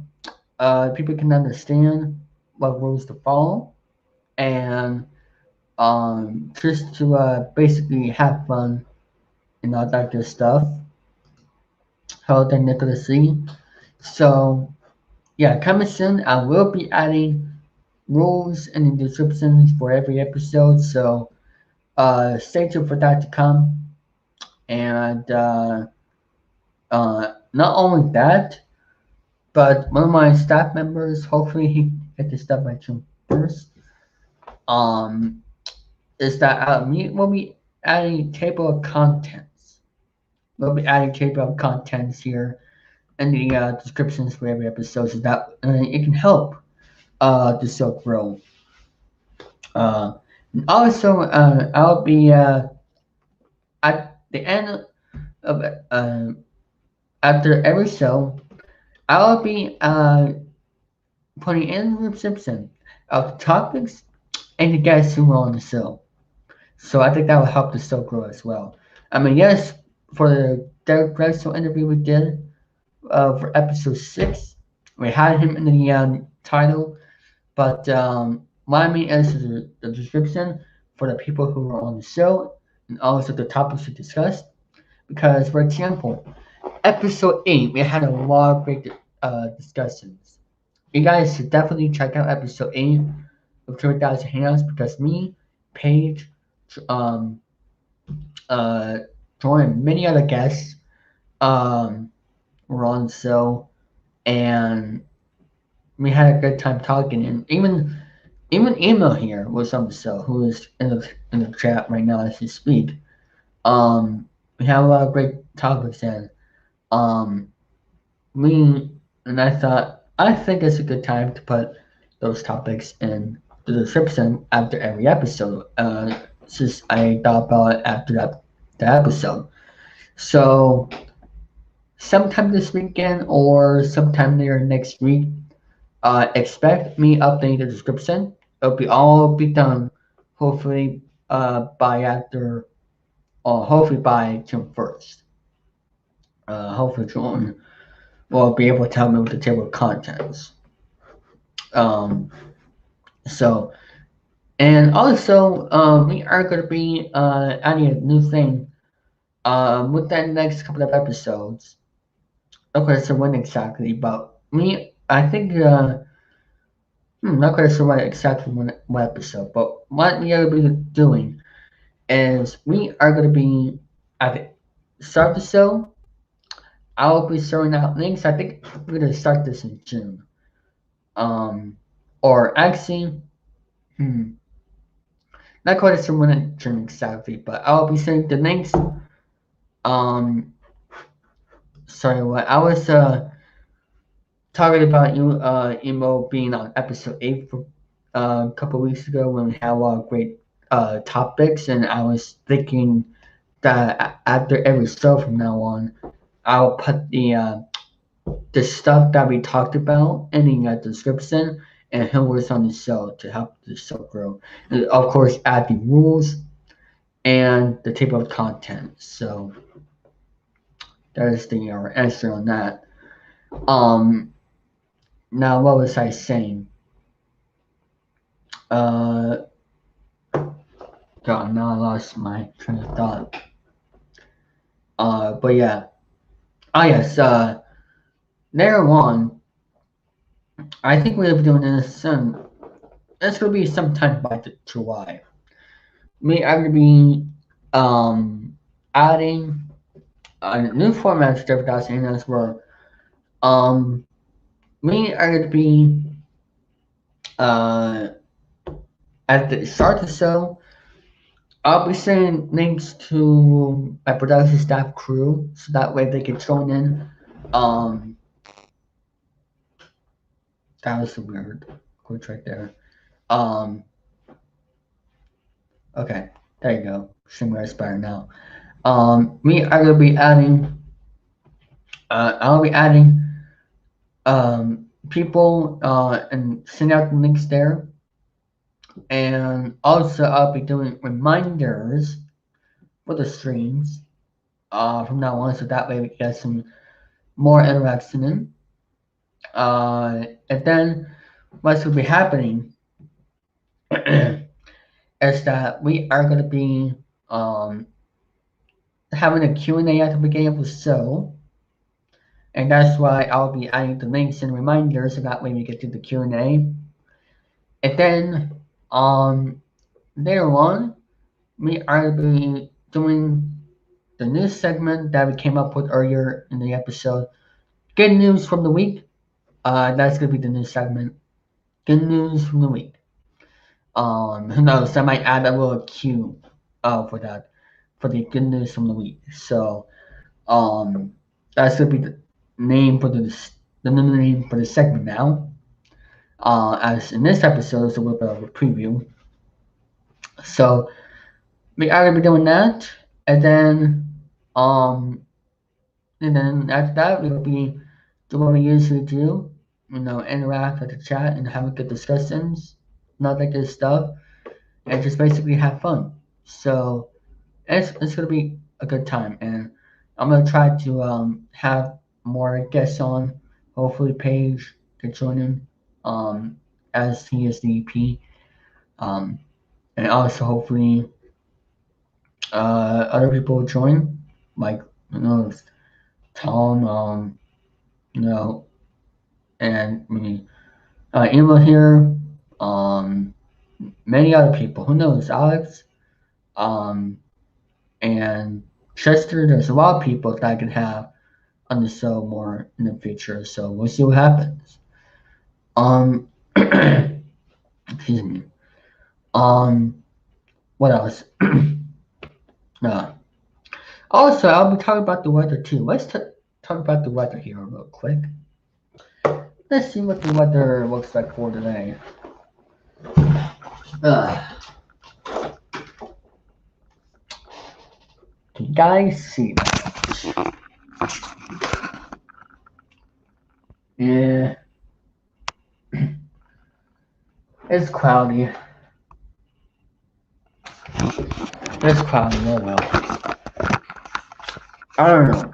people can understand what rules to follow. and just to basically have fun and all that good stuff. Held in Nicholas Lee. So yeah, coming soon. I will be adding rules in the descriptions for every episode. So stay tuned for that to come. And not only that, but one of my staff members, hopefully he get this stuff by June 1st, um, is that we will be adding table of contents. We'll be adding table of contents here in the descriptions for every episode so that it can help the show grow. Uh, also, I'll be at the end of after every show, I'll be putting in the description of the topics and the guests who were on the show. So I think that will help the show grow as well. I mean, yes, for the Derrick interview we did for episode 6, we had him in the title, but what I mean is the description for the people who were on the show and also the topics we discussed. Because, for example, episode 8, we had a lot of great discussions. You guys should definitely check out episode 8 of 3000 Hangouts because me, Paige, um, Joy, and many other guests were on the show, and we had a good time talking. And even Emo here was on the show, who is in the chat right now as we speak. We have a lot of great topics, and um, me and I think it's a good time to put those topics in the description after every episode. Since I thought about it after the episode. So sometime this weekend or sometime later next week, expect me updating the description. It'll be all be done hopefully by after or hopefully by June 1st. Hopefully June will be able to tell me with the table of contents. Um, so and also we are going to be adding a new thing with that next couple of episodes. Okay, so when exactly? But me, I think not quite sure what exactly what episode. But what we are going to be doing is we are going to be at the start of the show. I'll be throwing out links. I think we're going to start this in June. Or actually, not quite sure when in June exactly, but I'll be sending the links. Sorry, what I was talking about you, Emo being on episode 8 for a couple weeks ago when we had a lot of great topics, and I was thinking that after every show from now on, I'll put the stuff that we talked about in the description and who was on the show to help the show grow. And of course, add the rules and the table of contents. So that is the answer on that. Now what was I saying? God, now I lost my train of thought. But yeah. Yes, later on, I think we'll be doing this soon. It's gonna be sometime by July. Me, I'm gonna be adding a new format to Jeff and as where me are gonna be uh at the start of the show. I'll be sending links to my production staff crew so that way they can join in. That was a weird glitch right there. Okay, there you go. Similar is better now. Me, I will be adding. I'll be adding people and send out the links there, and also I'll be doing reminders for the streams from now on, so that way we get some more interaction in. And then what's will be happening is that we are going to be having a Q&A at the beginning of the show. And that's why I'll be adding the links and reminders so that way we get to the Q&A. And then later on, we are be doing the news segment that we came up with earlier in the episode. Good news from the week. That's gonna be the news segment. Good news from the week. Who knows? I might add a little cue for that, for the good news from the week. So that's gonna be the name for the new name for the segment now. As in this episode, it's a little bit of a preview. So we are gonna be doing that, and um, after that we'll be doing what we usually do. Interact with the chat and have good discussions, not that good stuff, and just basically have fun. So it's gonna be a good time, and I'm gonna try to have more guests on. Hopefully, Paige can join in as he is the EP, and also hopefully other people will join, like Tom, you know, and me, Emma here, um, many other people. Who knows, Alex, um, and Chester. There's a lot of people that I can have on the show more in the future. So we'll see what happens. Excuse me. Um, what else? uh, Also, I'll be talking about the weather too. Let's talk about the weather here real quick. Let's see what the weather looks like for today. Can you guys see that? Yeah. It's cloudy. It's cloudy, oh well. I don't know.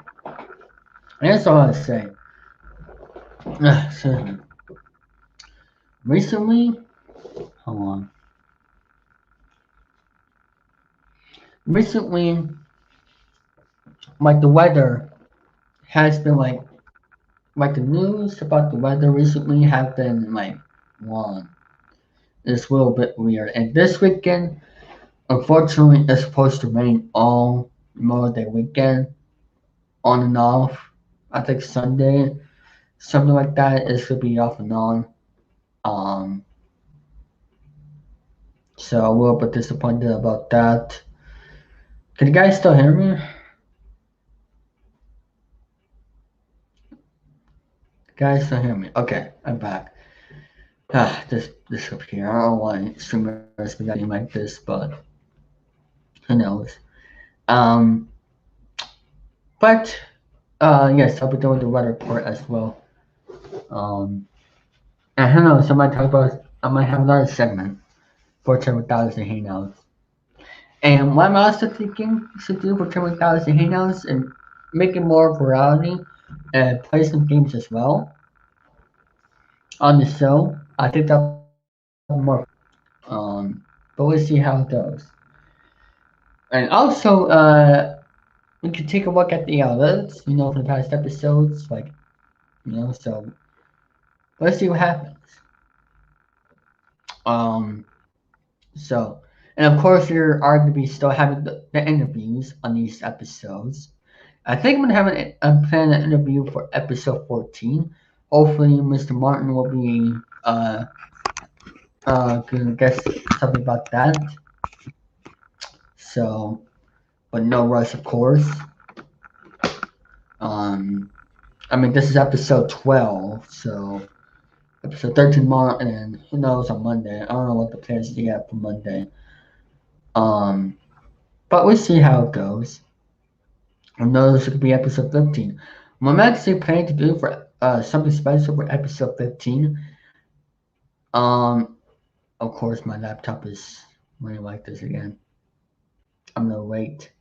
That's all I say. So, recently, hold on. Recently, like the weather has been like the news about the weather recently have been like one. It's a little bit weird. And this weekend, unfortunately, it's supposed to rain all Memorial Day weekend, on and off. I think Sunday, something like that. It should be off and on. Um, so a little bit disappointed about that. Can you guys still hear me? Guys still hear me? Okay, I'm back. This up here. I don't know why streamers be getting like this, but who knows? Um, but yes, I'll be doing the weather report as well. And who knows? I might have another segment for 10,000 Hangouts. And what I'm also thinking to do for 10,000 Hangouts and make it more variety and play some games as well on the show. I think that more. But we'll see how it goes. And also, we could take a look at the outlets, for the past episodes, so let's see what happens. Um, so, and of course, we are going to be still having the interviews on these episodes. I think I'm going to have a plan an interview for episode 14. Hopefully, Mr. Martin will be going to guess something about that. So, but no rush, of course. This is episode 12, so episode 13 tomorrow, and who knows on Monday. I don't know what the plans they have for Monday. But we'll see how it goes. I know this could be episode 15. I'm actually planning to do for something special for episode 15. Of course, my laptop is running like this again. I'm gonna wait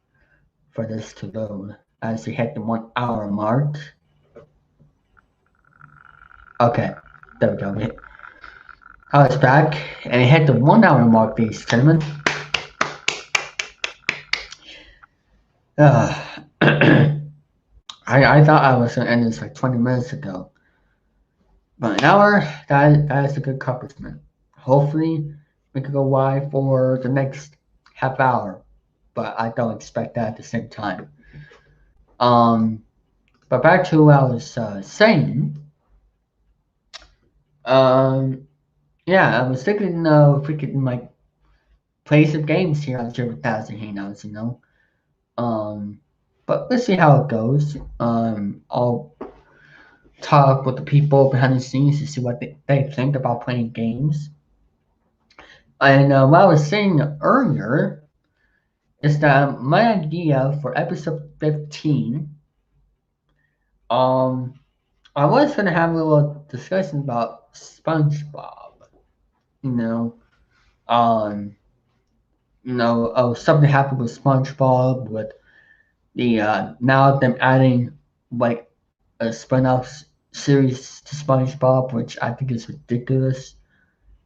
for this to load as we hit the 1 hour mark. Okay, there we go. I was back, and it hit the 1 hour mark, ladies and gentlemen. I thought I was going to end this like 20 minutes ago. But an hour, that is a good accomplishment. Hopefully, we can go live for the next half hour. But I don't expect that at the same time. But back to what I was saying. Yeah, I was thinking if we could like play some games here on 3000 Hangouts, you know. But let's see how it goes. I'll talk with the people behind the scenes to see what they think about playing games. And what I was saying earlier is that my idea for episode 15, I was gonna have a little discussion about SpongeBob. You know, um, something happened with SpongeBob with the now them adding like a spin-off series to SpongeBob, which I think is ridiculous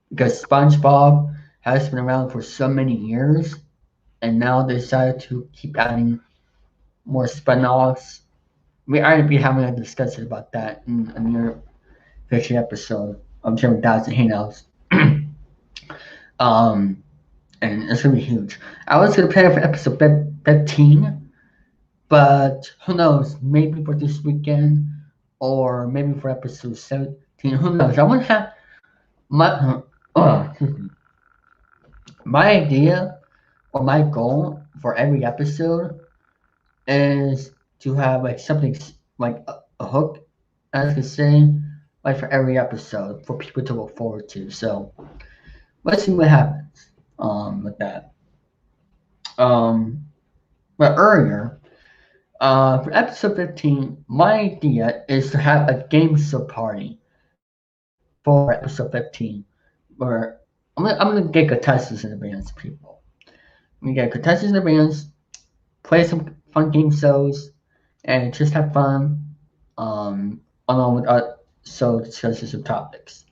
because SpongeBob has been around for so many years, and now they decided to keep adding more spin-offs. We are going to be having a discussion about that in a near future episode of 3000 Hangouts. um, and it's going to be huge. I was going to plan it for episode 15, but who knows? Maybe for this weekend or maybe for episode 17. Who knows? I want to have my my idea or my goal for every episode is to have like something like a hook, as I could say, like for every episode for people to look forward to. So let's see what happens with that. But earlier, for episode 15, my idea is to have a game show party for episode 15, where I'm gonna get contestants in advance, people. I'm gonna get contestants in advance, play some fun game shows, and just have fun, along with so discuss some topics.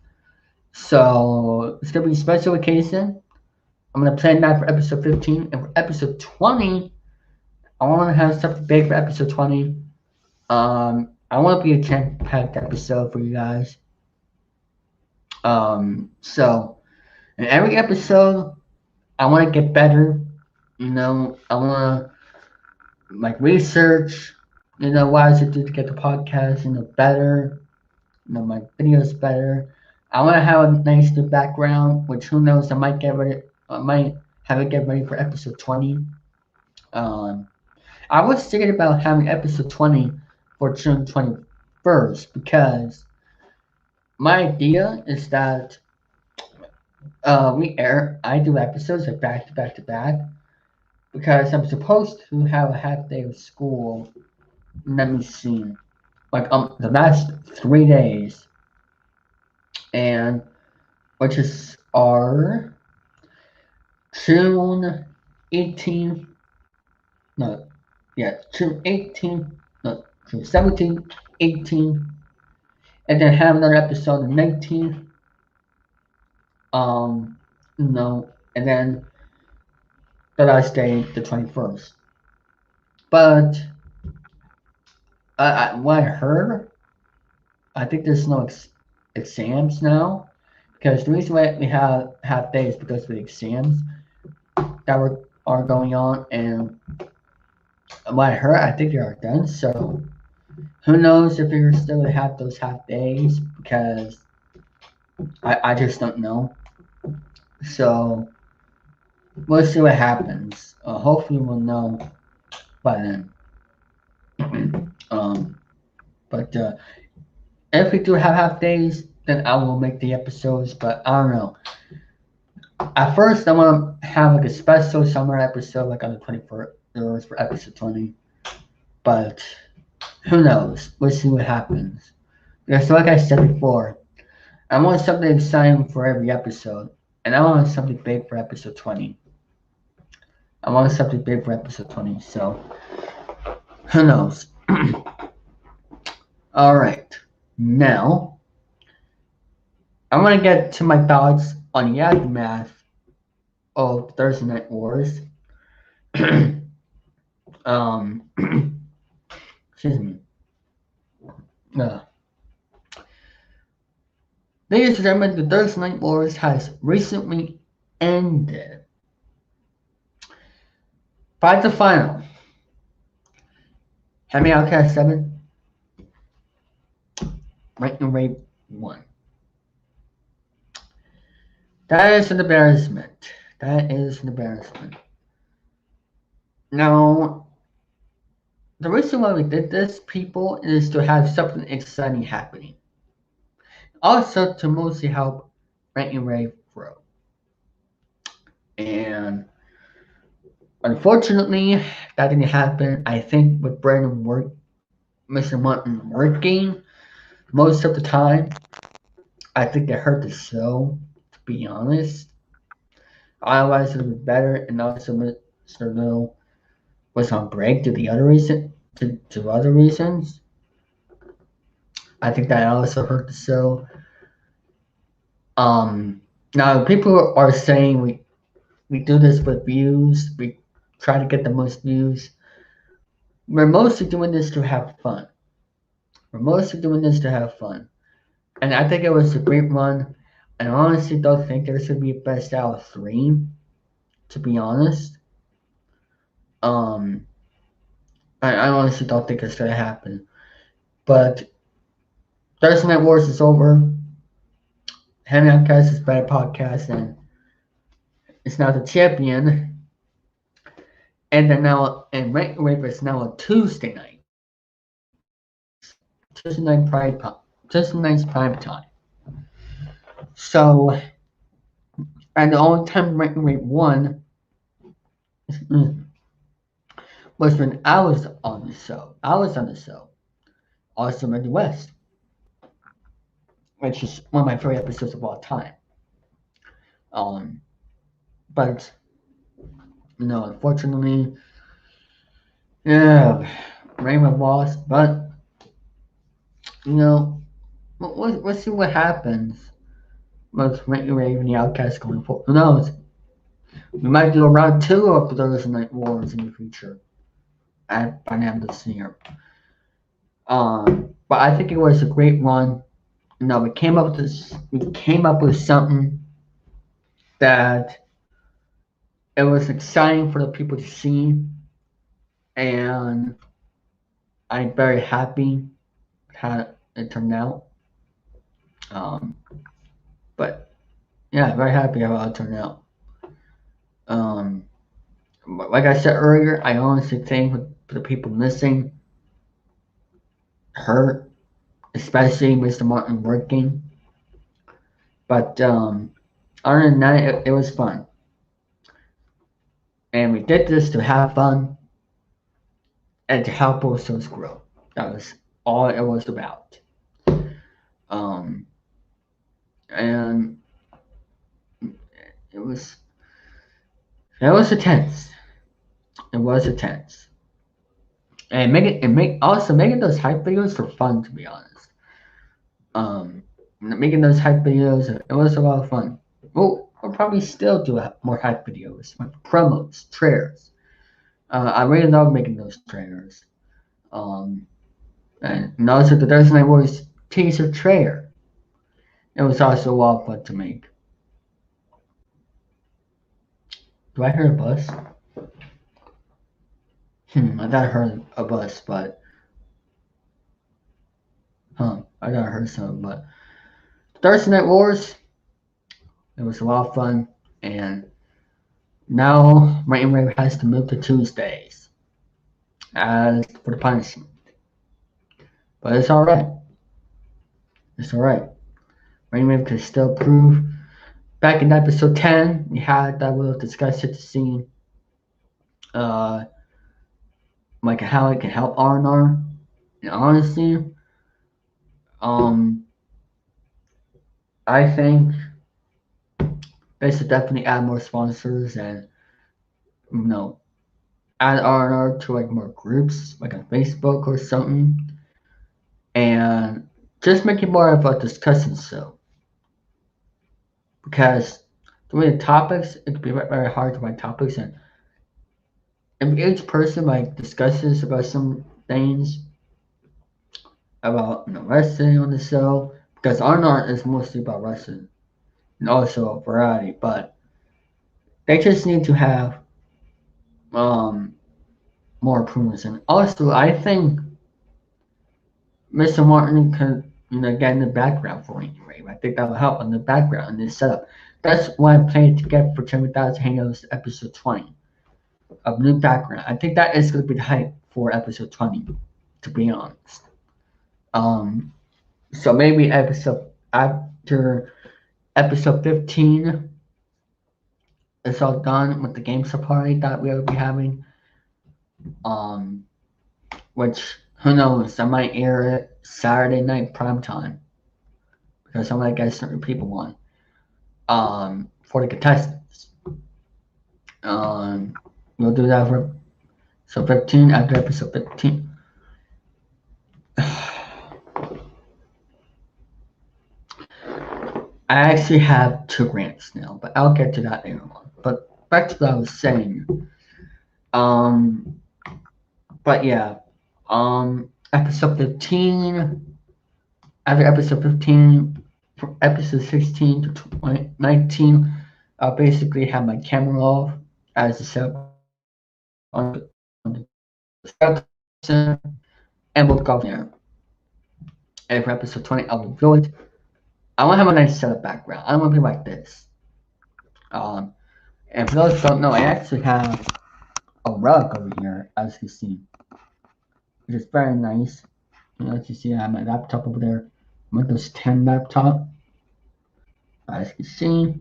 So it's gonna be a special occasion. I'm gonna plan that for episode 15, and for episode 20, I want to have something big for episode 20. I want to be a jam-packed episode for you guys. So in every episode, I want to get better. I want to like research. What I should do to get the podcast, better. My videos better. I want to have a nice new background, which who knows, I might get ready. I might have it get ready for episode 20. I was thinking about having episode 20 for June 21st because my idea is that I do episodes like back to back to back because I'm supposed to have a half day of school. Let me see, like the last 3 days, and which is our June 18th. No, yeah, June 18th. No, June 17th, 18th, and then have another episode on the 19th. And then the last day, the 21st. But what I heard, I think there's no exams now, because the reason why we have half days because of the exams that are going on, and what I heard, I think they are done. So who knows if you're still gonna have those half days, because I just don't know. So we'll see what happens. Hopefully we'll know by then. But if we do have half days, then I will make the episodes. But I don't know. At first, I want to have like a special summer episode, like on the 21st for episode 20. But who knows? We'll see what happens. Because, like I said before, I want something exciting for every episode, and I want something big for episode 20. I want something big for episode 20. So who knows? All right. Now, I want to get to my thoughts on the aftermath of Thursday Night Wars. um, excuse me. Uh, Ladies and gentlemen, the Thursday Night Wars has recently ended. By the final, Hammy Outcast 7, Rank and Rape 1. That is an embarrassment. That is an embarrassment. Now, the reason why we did this, people, is to have something exciting happening. Also, to mostly help Rank and Rape grow. And unfortunately, that didn't happen. I think with Mr. Martin working most of the time, I think it hurt the show, to be honest. Otherwise, it would be better. And also, Mr. Little was on break to other reasons. I think that also hurt the show. Now people are saying we do this with views. We try to get the most views. We're mostly doing this to have fun. We're mostly doing this to have fun. And I think it was a great run. I honestly don't think there should be a best out of 3, to be honest. I honestly don't think it's gonna happen. But Thursday Night Wars is over. Hangouts is a better podcast, and it's now the champion. And then now, and Rank Rape is now a Tuesday night. Tuesday night's prime time. So, and the only time Rank Rape won was when I was on the show. Also in the West, which is one of my favorite episodes of all time. But unfortunately, yeah, Raymond lost. But we'll see what happens with Rank Rape and the Outcast going forward. Who knows? We might do a round 2 of the Thursday Night Wars in the future. By the end of this year. But I think it was a great run. We came up with something that it was exciting for the people to see, and I'm very happy with how it turned out. But yeah, very happy how it turned out. But like I said earlier, I honestly think with the people missing hurt, especially Mr. Martin working. But other than that, it was fun. And we did this to have fun and to help our shows grow. That was all it was about. And it was intense. It was intense. And making those hype videos for fun, to be honest. Making those hype videos, it was a lot of fun. We'll probably still do more hype videos, like promos, trailers. I really love making those trailers. And also the Thursday Night Wars teaser trailer. It was also a lot of fun to make. Do I hear a bus? I thought I heard a bus, but I thought I heard something. But Thursday Night Wars, it was a lot of fun, and now Rank and Rape has to move to Tuesdays as for the punishment. But it's alright. It's alright. Rank and Rape can still prove. Back in episode 10, we had that little discussion scene, like how it can help R&R. And honestly, I think they should definitely add more sponsors and add R&R to like more groups, like on Facebook or something, and just make it more of a discussion show. because the way the topics, it could be very hard to write topics, and if each person like discusses about some things about wrestling on the show, because our art is mostly about wrestling and also a variety, but they just need to have um more improvements. And also, I think Mr. Martin could get in the background for you, right? I think that will help in the background in this setup. That's why I plan to get for 10,000 Hangouts episode 20 of new background. I think that is going to be the hype for episode 20, to be honest. Um, so maybe episode after episode 15 is all done with the game party that we will be having. Um, which who knows? I might air it Saturday night prime time because I might get certain people on. For the contestants. Um, we'll do that for so 15 after episode 15. I actually have 2 grants now, but I'll get to that later on. But back to what I was saying. Um, but yeah, episode 15. After episode 15, from episode 16 to 19, I'll basically have my camera off as a setup on the and we'll go from there. And for episode 20, I will reveal it. I want to have a nice setup background. I don't want to be like this. And for those who don't know, I actually have a rug over here, as you see, which is very nice. As you see, I have my laptop over there, Windows 10 laptop, as you see.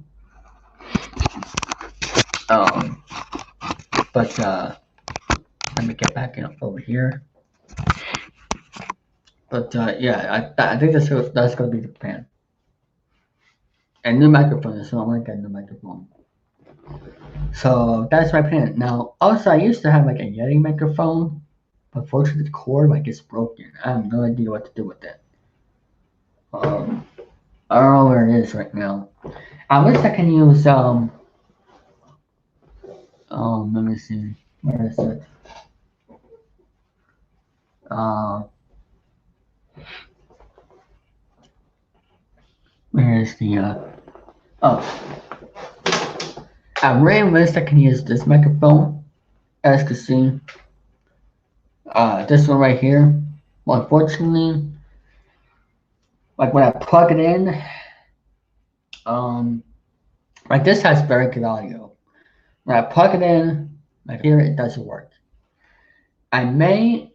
Um, but let me get back over here. But yeah, I think that's going to be the plan. And new microphone, so I want to get a new microphone. So that's my plan. Now, also, I used to have like a Yeti microphone, but unfortunately, the cord is broken. I have no idea what to do with it. I don't know where it is right now. I wish I can use let me see, where is it? Where is the oh, I really wish I can use this microphone, as you can see. This one right here. Well, unfortunately, like when I plug it in, like this has very good audio. When I plug it in, like here, it doesn't work. I may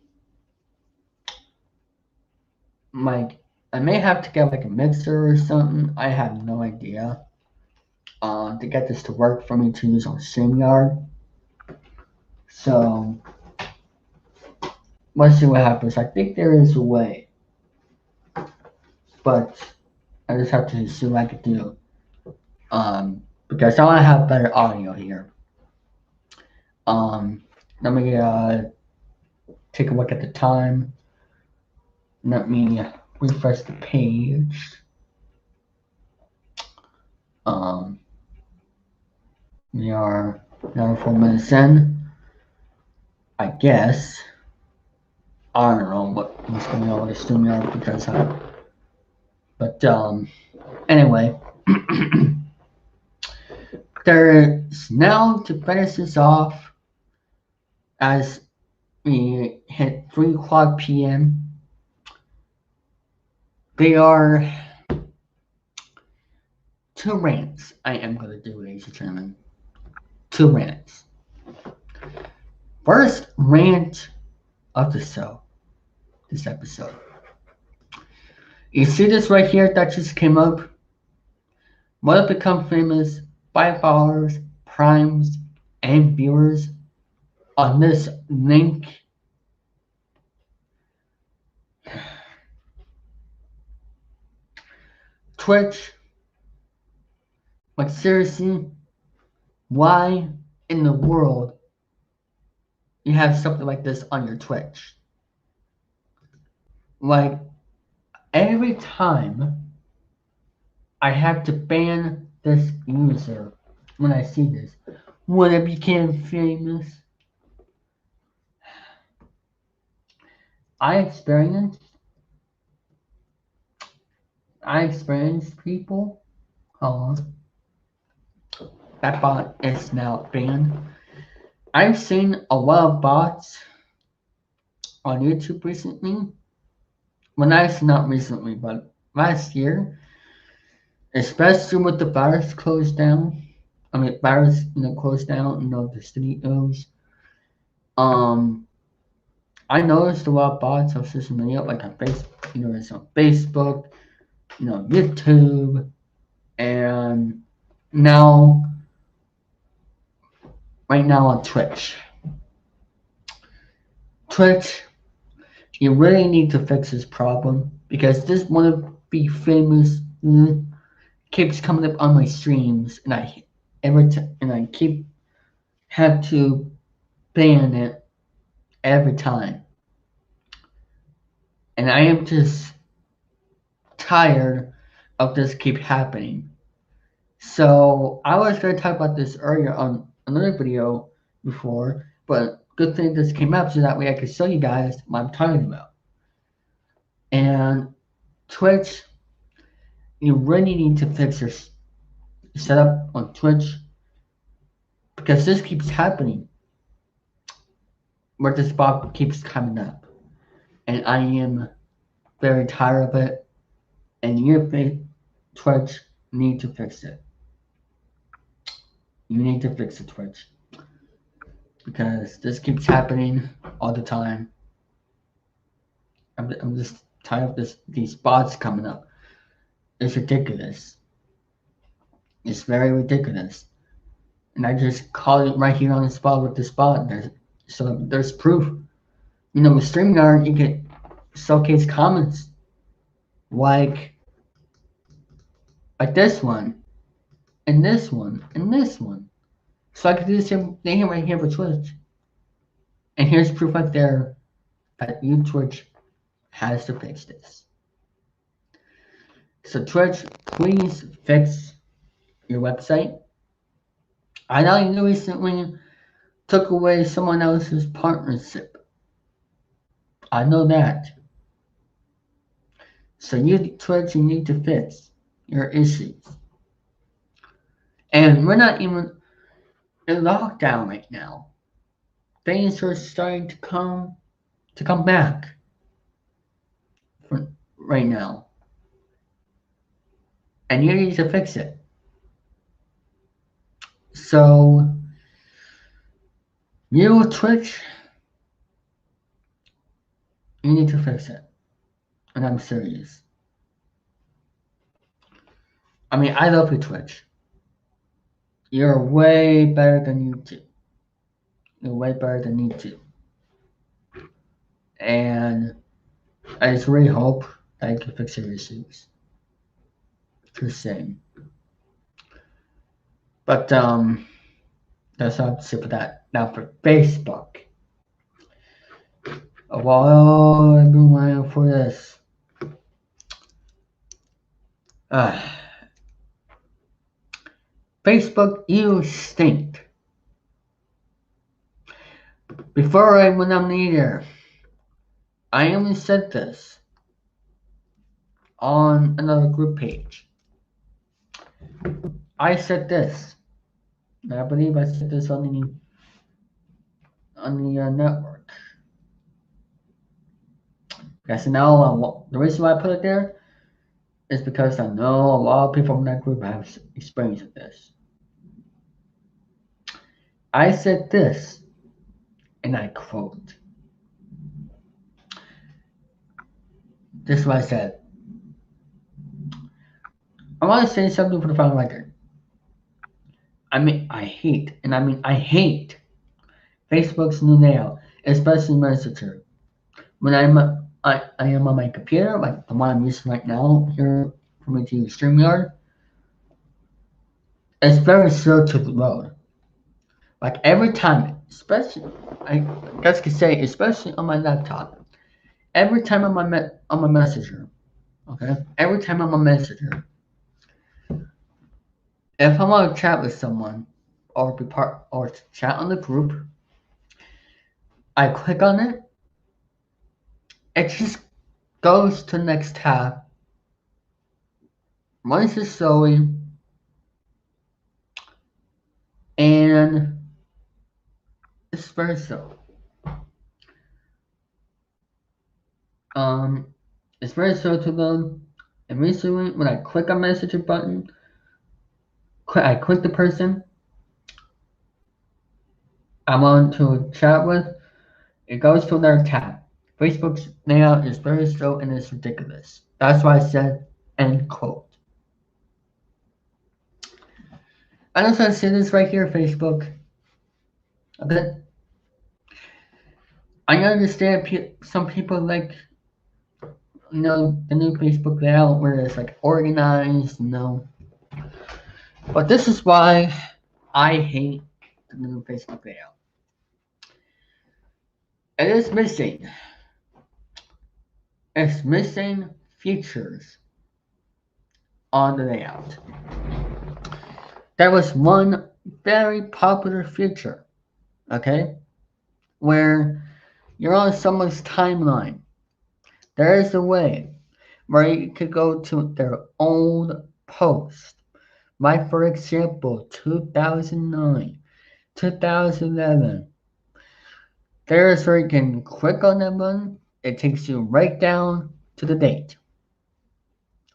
have to get like a mixer or something. I have no idea. To get this to work for me to use on StreamYard. So let's see what happens. I think there is a way, but I just have to see what I can do. Because I want to have better audio here. Let me take a look at the time. Let me refresh the page. We are now 4 minutes in. I guess. I don't know what's going on with the StreamYard because but anyway. There's now to finish this off as we hit 3 o'clock p.m. They are 2 rants I am going to do, ladies and gentlemen. 2 rants. First rant of the show, this episode. You see this right here that just came up? Want to become famous by followers, primes, and viewers on this link? Twitch? Like seriously? Why in the world you have something like this on your Twitch? Like every time I have to ban this user, when I see this, when I became famous, I experienced people. Hold on. That bot is now banned. I've seen a lot of bots on YouTube recently. Well, not recently, but last year, especially with the virus closed down. I mean, virus, closed down, the studios. I noticed a lot of bots on social media, like on Facebook, it's on Facebook, YouTube, and now, right now on Twitch. Twitch, you really need to fix this problem because this wanna be famous keeps coming up on my streams, and I keep have to ban it every time, and I am just tired of this keep happening. So I was going to talk about this earlier on another video before, but good thing this came up so that way I could show you guys what I'm talking about. And Twitch, you really need to fix your setup on Twitch because this keeps happening where this bot keeps coming up. And I am very tired of it. And Twitch need to fix it. You need to fix the Twitch because this keeps happening all the time. I'm just tired of these bots coming up. It's ridiculous. It's very ridiculous. And I just call it right here on the spot with this bot. There's proof. With StreamYard, you can showcase comments like this one, and this one, and this one. So I could do the same thing right here for Twitch. And here's proof right there that Twitch has to fix this. So Twitch, please fix your website. I know you recently took away someone else's partnership. I know that. So Twitch, you need to fix your issues. And we're not even in lockdown right now. Things are starting to come back right now. And you need to fix it. So, Twitch, you need to fix it. And I'm serious. I mean, I love you, Twitch. You're way better than YouTube. You're way better than YouTube. And I just really hope that you can fix your issues. Just saying. But that's all I have to say for that. Now for Facebook. Well, I've been waiting for this. Facebook, you stink. Before I went on the air, I only said this on another group page. I said this. I believe I said this on the network. Yes, now the reason why I put it there is because I know a lot of people from that group have experience with this. I said this, and I quote. This is what I said. I want to say something for the final record. I hate Facebook's new layout, especially Messenger. When I am on my computer, like the one I'm using right now here for me to use StreamYard, it's very slow to load. Like every time, especially I guess I could say, especially on my laptop, every time on my Messenger, okay, every time I'm on Messenger, If I want to chat with someone or be part or chat on the group, I click on it. It just goes to the next tab. Runs it slowly, and it's very slow. Um, it's very slow to load. And recently, when I click on messenger button, I click the person I want to chat with. It goes to another tab. Facebook's layout is very slow and it's ridiculous. That's why I said end quote. I just want to say this right here, Facebook. Okay. I understand some people like, the new Facebook layout where it's like organized, But this is why I hate the new Facebook layout. It is missing. It's missing features on the layout. There was one very popular feature, okay, where you're on someone's timeline. There is a way where you could go to their old post. Like, for example, 2009, 2011. There's where you can click on that button. It takes you right down to the date,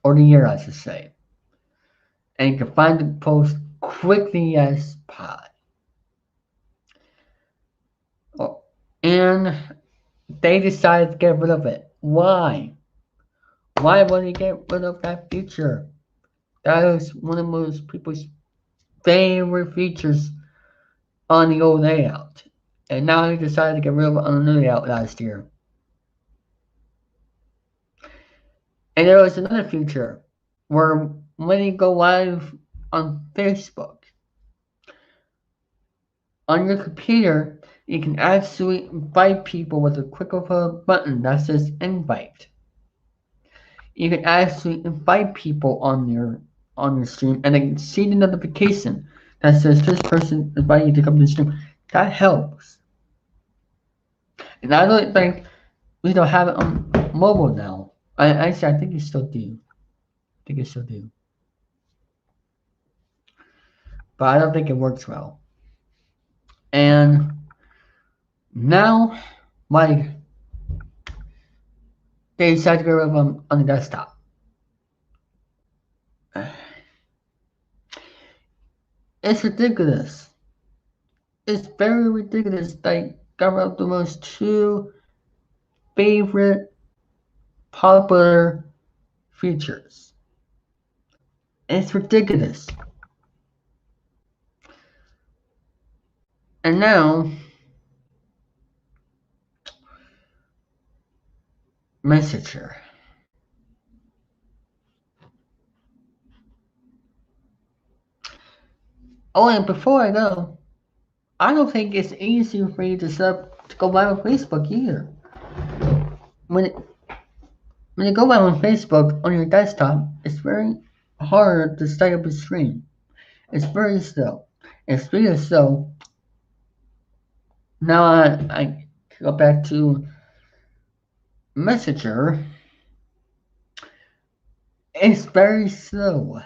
or the year, I should say. And you can find the post quickly as possible. Oh, and they decided to get rid of it. Why? Why would they get rid of that feature? That is one of most people's favorite features on the old layout. And now they decided to get rid of it on the new layout last year. And there was another feature where when you go live on Facebook, on your computer, you can actually invite people with a click of a button that says invite. You can actually invite people on your stream and then see the notification that says this person invited you to come to the stream. That helps. And I don't think we don't have it on mobile now. I think you still do. But I don't think it works well. And now, like, they decided to get rid of them on the desktop. It's ridiculous. It's very ridiculous. They got rid of the most two favorite popular features. It's ridiculous. And now, Messenger. Oh, and before I go, I don't think it's easy for you to go live on Facebook either. When you go live on Facebook on your desktop, it's very hard to set up a screen. It's very slow. It's really slow. Now I go back to Messenger. It's very slow.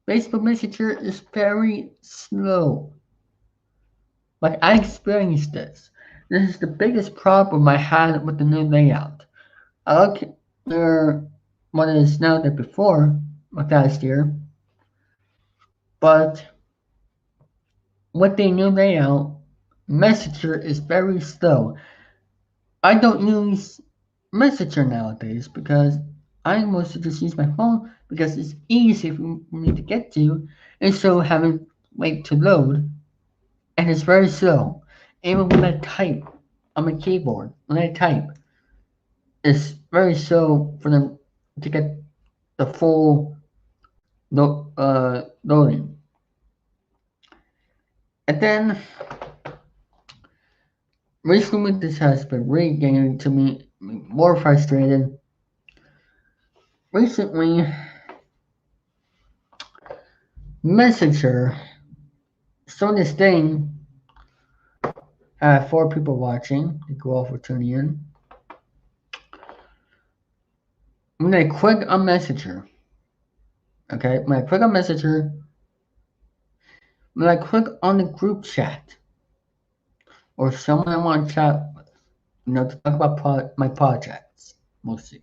Facebook Messenger is very slow. Like, I experienced this. This is the biggest problem I had with the new layout. I look at what is now there before, like last year, but with the new layout, Messenger is very slow. I don't use Messenger nowadays because I mostly just use my phone because it's easy for me to get to instead of having to wait to load, and it's very slow. Even when I type on my keyboard, it's very slow for them to get the full loading. And then recently this has been really getting to me more frustrated. Recently, Messenger. So this thing, I have 4 people watching. Thank you all for tuning in. I'm gonna click on Messenger. Okay, when I click on Messenger, when I click on the group chat or someone I want to chat with, to talk about my projects, mostly.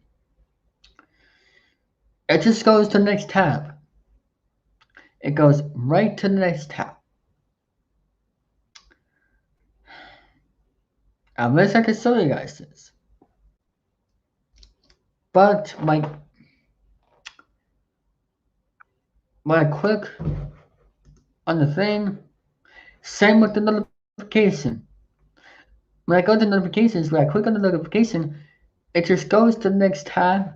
It just goes to the next tab. It goes right to the next tab. I wish I could show you guys this. But when I click on the thing, same with the notification. When I go to notifications, when I click on the notification, it just goes to the next tab.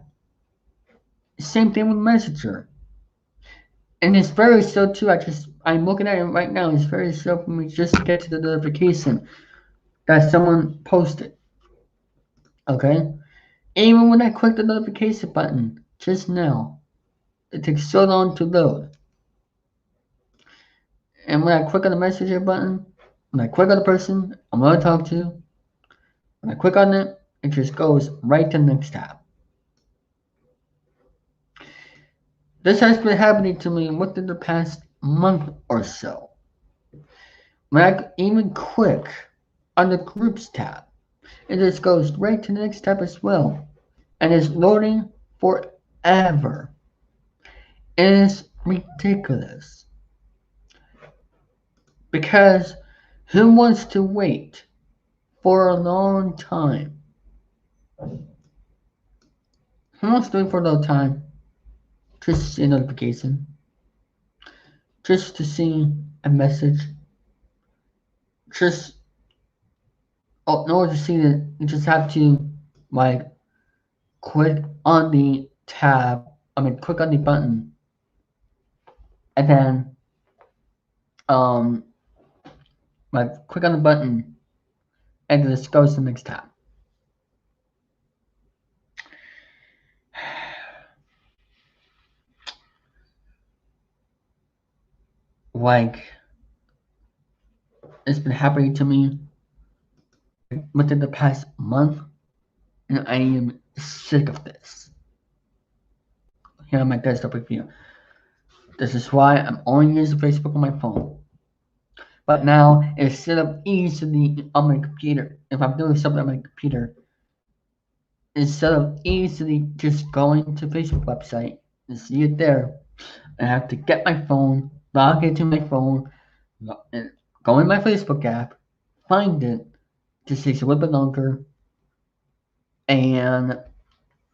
Same thing with Messenger. And it's very slow too. I'm looking at it right now. It's very slow for me just to get to the notification that someone posted. Okay? Even when I click the notification button just now, it takes so long to load. And when I click on the messenger button, when I click on the person I'm going to talk to, when I click on it, it just goes right to the next tab. This has been happening to me within the past month or so. When I even click on the groups tab, it just goes right to the next tab as well. And it's loading forever. It is ridiculous. Because who wants to wait for a long time? Who wants to wait for a long time? Just to see a notification. Just to see a message. Just, in order to see it, you just have to, click on the tab. Click on the button. And then, click on the button. And this goes to the next tab. It's been happening to me within the past month, and I am sick of this. Here on my desktop review. This is why I'm only using Facebook on my phone. But now it's set up easily on my computer. If I'm doing something on my computer, it's set up easily just going to Facebook website and see it there. I have to get my phone, log into my phone, and go in my Facebook app, find it. Just takes a little bit longer. And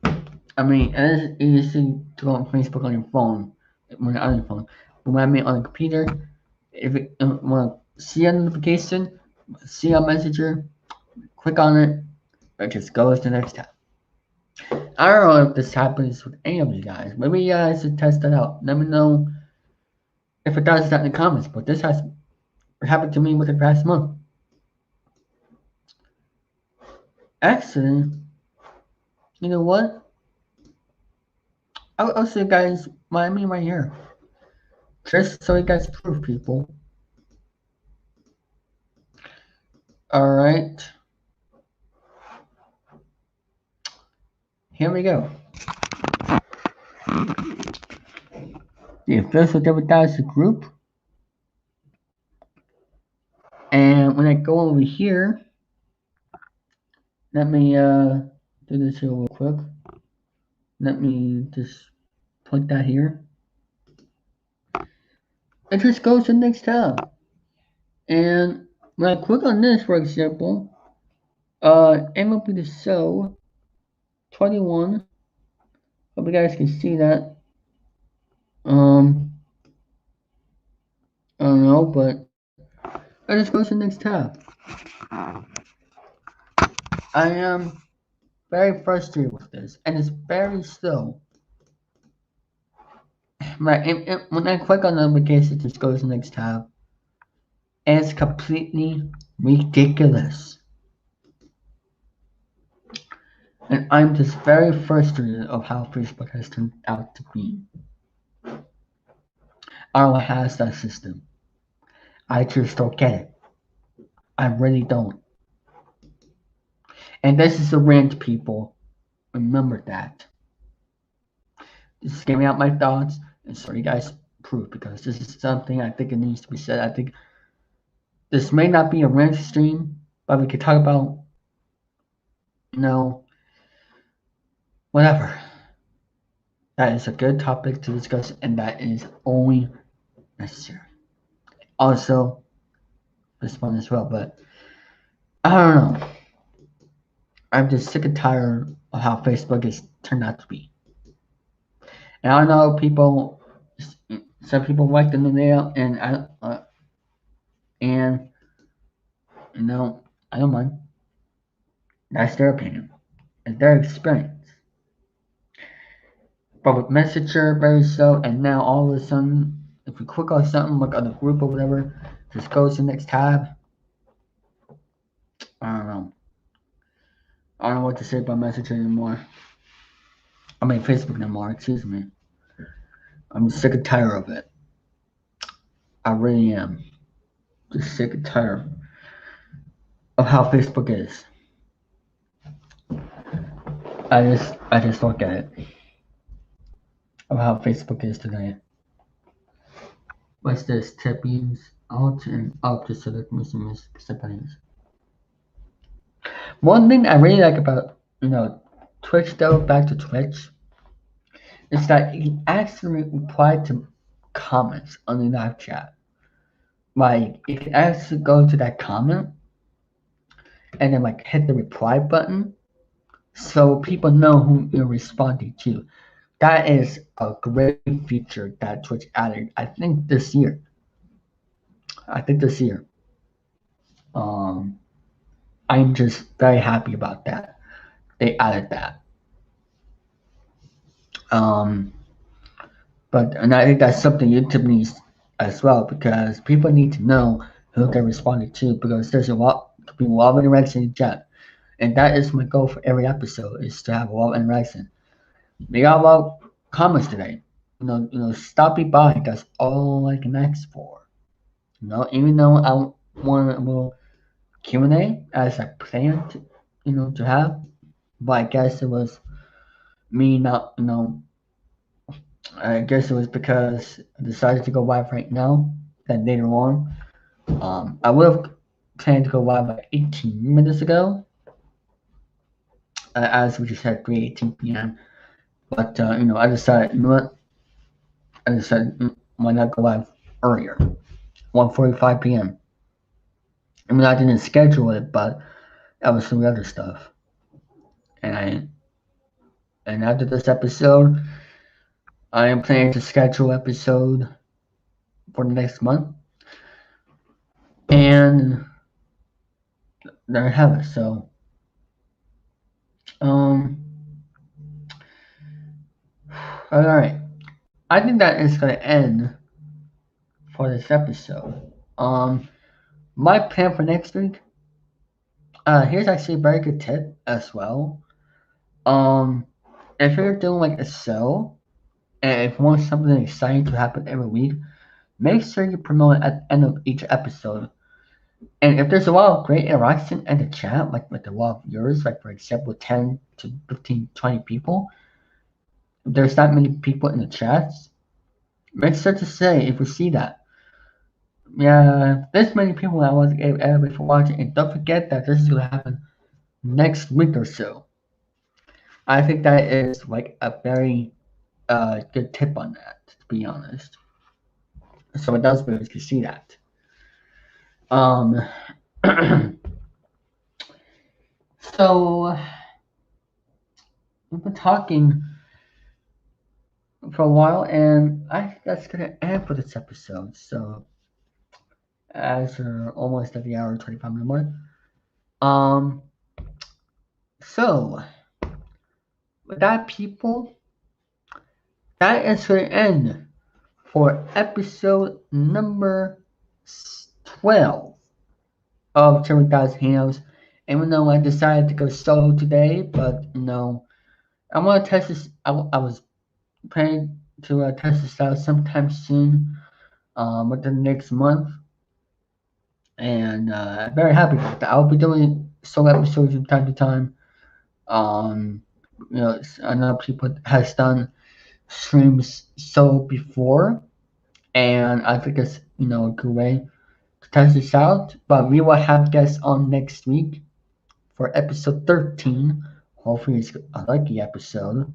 it is easy to go on Facebook on your phone when you're on your phone. But when I'm on a computer, if you want to see a notification, see a messenger, click on it, it just goes to the next tab. I don't know if this happens with any of you guys. Maybe you guys should test that out. Let me know if it does that in the comments. But this has happened to me within the past month. Actually, you know what? I'll show you guys what I mean right here. Just so you guys prove, people. Alright. Here we go. The official Derrick group. And when I go over here, let me do this here real quick. Let me just put that here. It just goes to the next tab. And when I click on this, for example, MLB The Show 21. Hope you guys can see that. I don't know, but it just goes to the next tab. I am very frustrated with this, and it's very slow. Right, when I click on notifications, it just goes to the next tab. And it's completely ridiculous. And I'm just very frustrated of how Facebook has turned out to be. I don't have that system. I just don't get it. I really don't. And this is a rant, people. Remember that. Just giving out my thoughts and so you guys prove, because this is something I think it needs to be said. I think this may not be a rant stream, but we could talk about, whatever. That is a good topic to discuss, and that is only necessary. Also, this one as well, but I don't know. I'm just sick and tired of how Facebook is turned out to be. And I know some people like the new layout, and I don't mind. That's their opinion and their experience. But with Messenger, very slow, and now all of a sudden, if you click on something like on the group or whatever, just goes to the next tab. I don't know. I don't know what to say about Messenger anymore. I mean Facebook anymore, excuse me. I'm sick and tired of it. I really am. Just sick and tired of how Facebook is. I just don't get it. Of how Facebook is today. What's this? Tappings out and up to select missing settings. One thing I really like about Twitch, though, back to Twitch, is that you can actually reply to comments on the live chat. Like, you can actually go to that comment and then hit the reply button so people know who you're responding to. That is a great feature that Twitch added, I think this year. I'm just very happy about that. They added that. And I think that's something YouTube needs as well, because people need to know who they're responding to, because there's a lot of interaction in chat. And that is my goal for every episode, is to have a lot of interaction. We got a lot of comments today. Stopping by, that's all I can ask for. Even though I want a little Q&A as I planned, to have, but I guess it was me not, I guess it was because I decided to go live right now, then later on. I would have planned to go live like 18 minutes ago, as we just had 3:18 p.m. But I decided, why not go live earlier, 1:45 p.m. I mean, I didn't schedule it, but that was some other stuff. And after this episode, I am planning to schedule episode for the next month. And there I have it. So, alright. I think that is going to end for this episode. My plan for next week, here's actually a very good tip as well. If you're doing a show, and if you want something exciting to happen every week, make sure you promote it at the end of each episode. And if there's a lot of great interaction in the chat, like with a lot of viewers, like for example 10 to 15, 20 people, if there's that many people in the chats, make sure to say if you see that. Yeah, this many people, I want to give everybody for watching, and don't forget that this is going to happen next week or so. I think that is a very good tip on that, to be honest. So it does viewers can see that. So we've been talking for a while, and I think that's gonna end for this episode. So as we're almost at the hour 25 minute mark. So with that, people, that is gonna end for episode number 12 of Chilling3000 Hangouts. Even though I decided to go solo today, but I want to test this. I was planning to test this out sometime soon. within the next month, and I'm very happy about that. I'll be doing solo episodes from time to time. Um, I know people has done streams solo before, and I think it's a good way to test this out. But we will have guests on next week for episode 13. Hopefully, it's a lucky episode.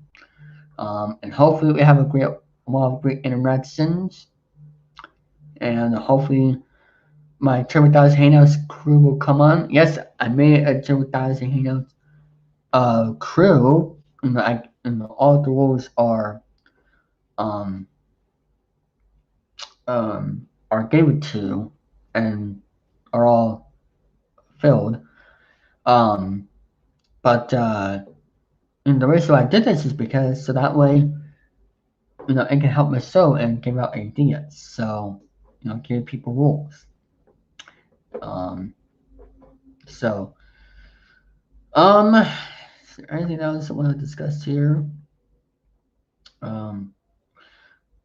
And hopefully, we have a lot of great interactions. And hopefully, my 3000 Hangouts crew will come on. Yes, I made a 3000 Hangouts crew. All the roles um, are given to and are all filled. Um, but and the reason why I did this is because so that way it can help my show and give out ideas. So give people rules. Um, so is there anything else I want to discuss here? Um,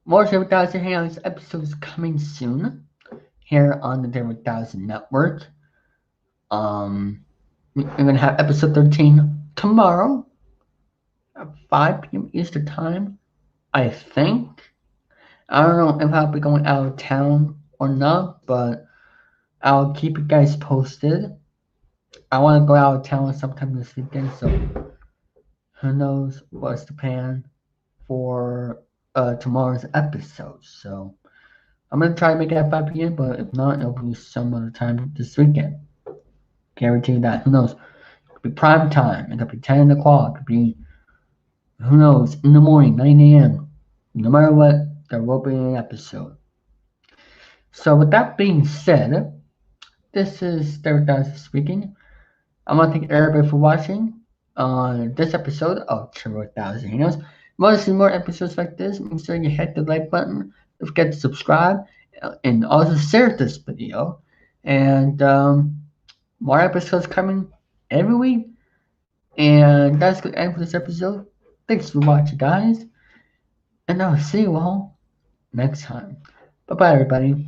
more 3000 Hangouts episodes coming soon here on the 3000 Network. We're gonna have episode 13 tomorrow at 5 p.m. Eastern time. I think. I don't know if I'll be going out of town or not, but I'll keep you guys posted. I want to go out of town sometime this weekend, so who knows what's the plan for tomorrow's episode. So I'm gonna try to make it at 5 p.m., but if not, it'll be some other time this weekend. Guarantee that. Who knows? It could be prime time. It could be 10 o'clock. It could be, who knows, in the morning, 9 a.m. No matter what, there will be an episode. So with that being said, this is Derrick speaking. I want to thank everybody for watching on this episode of Chilling3000. If you want to see more episodes like this, make sure you hit the like button. Don't forget to subscribe and also share this video. And more episodes coming every week. And that's the end for this episode. Thanks for watching, guys. And I'll see you all next time. Bye bye, everybody.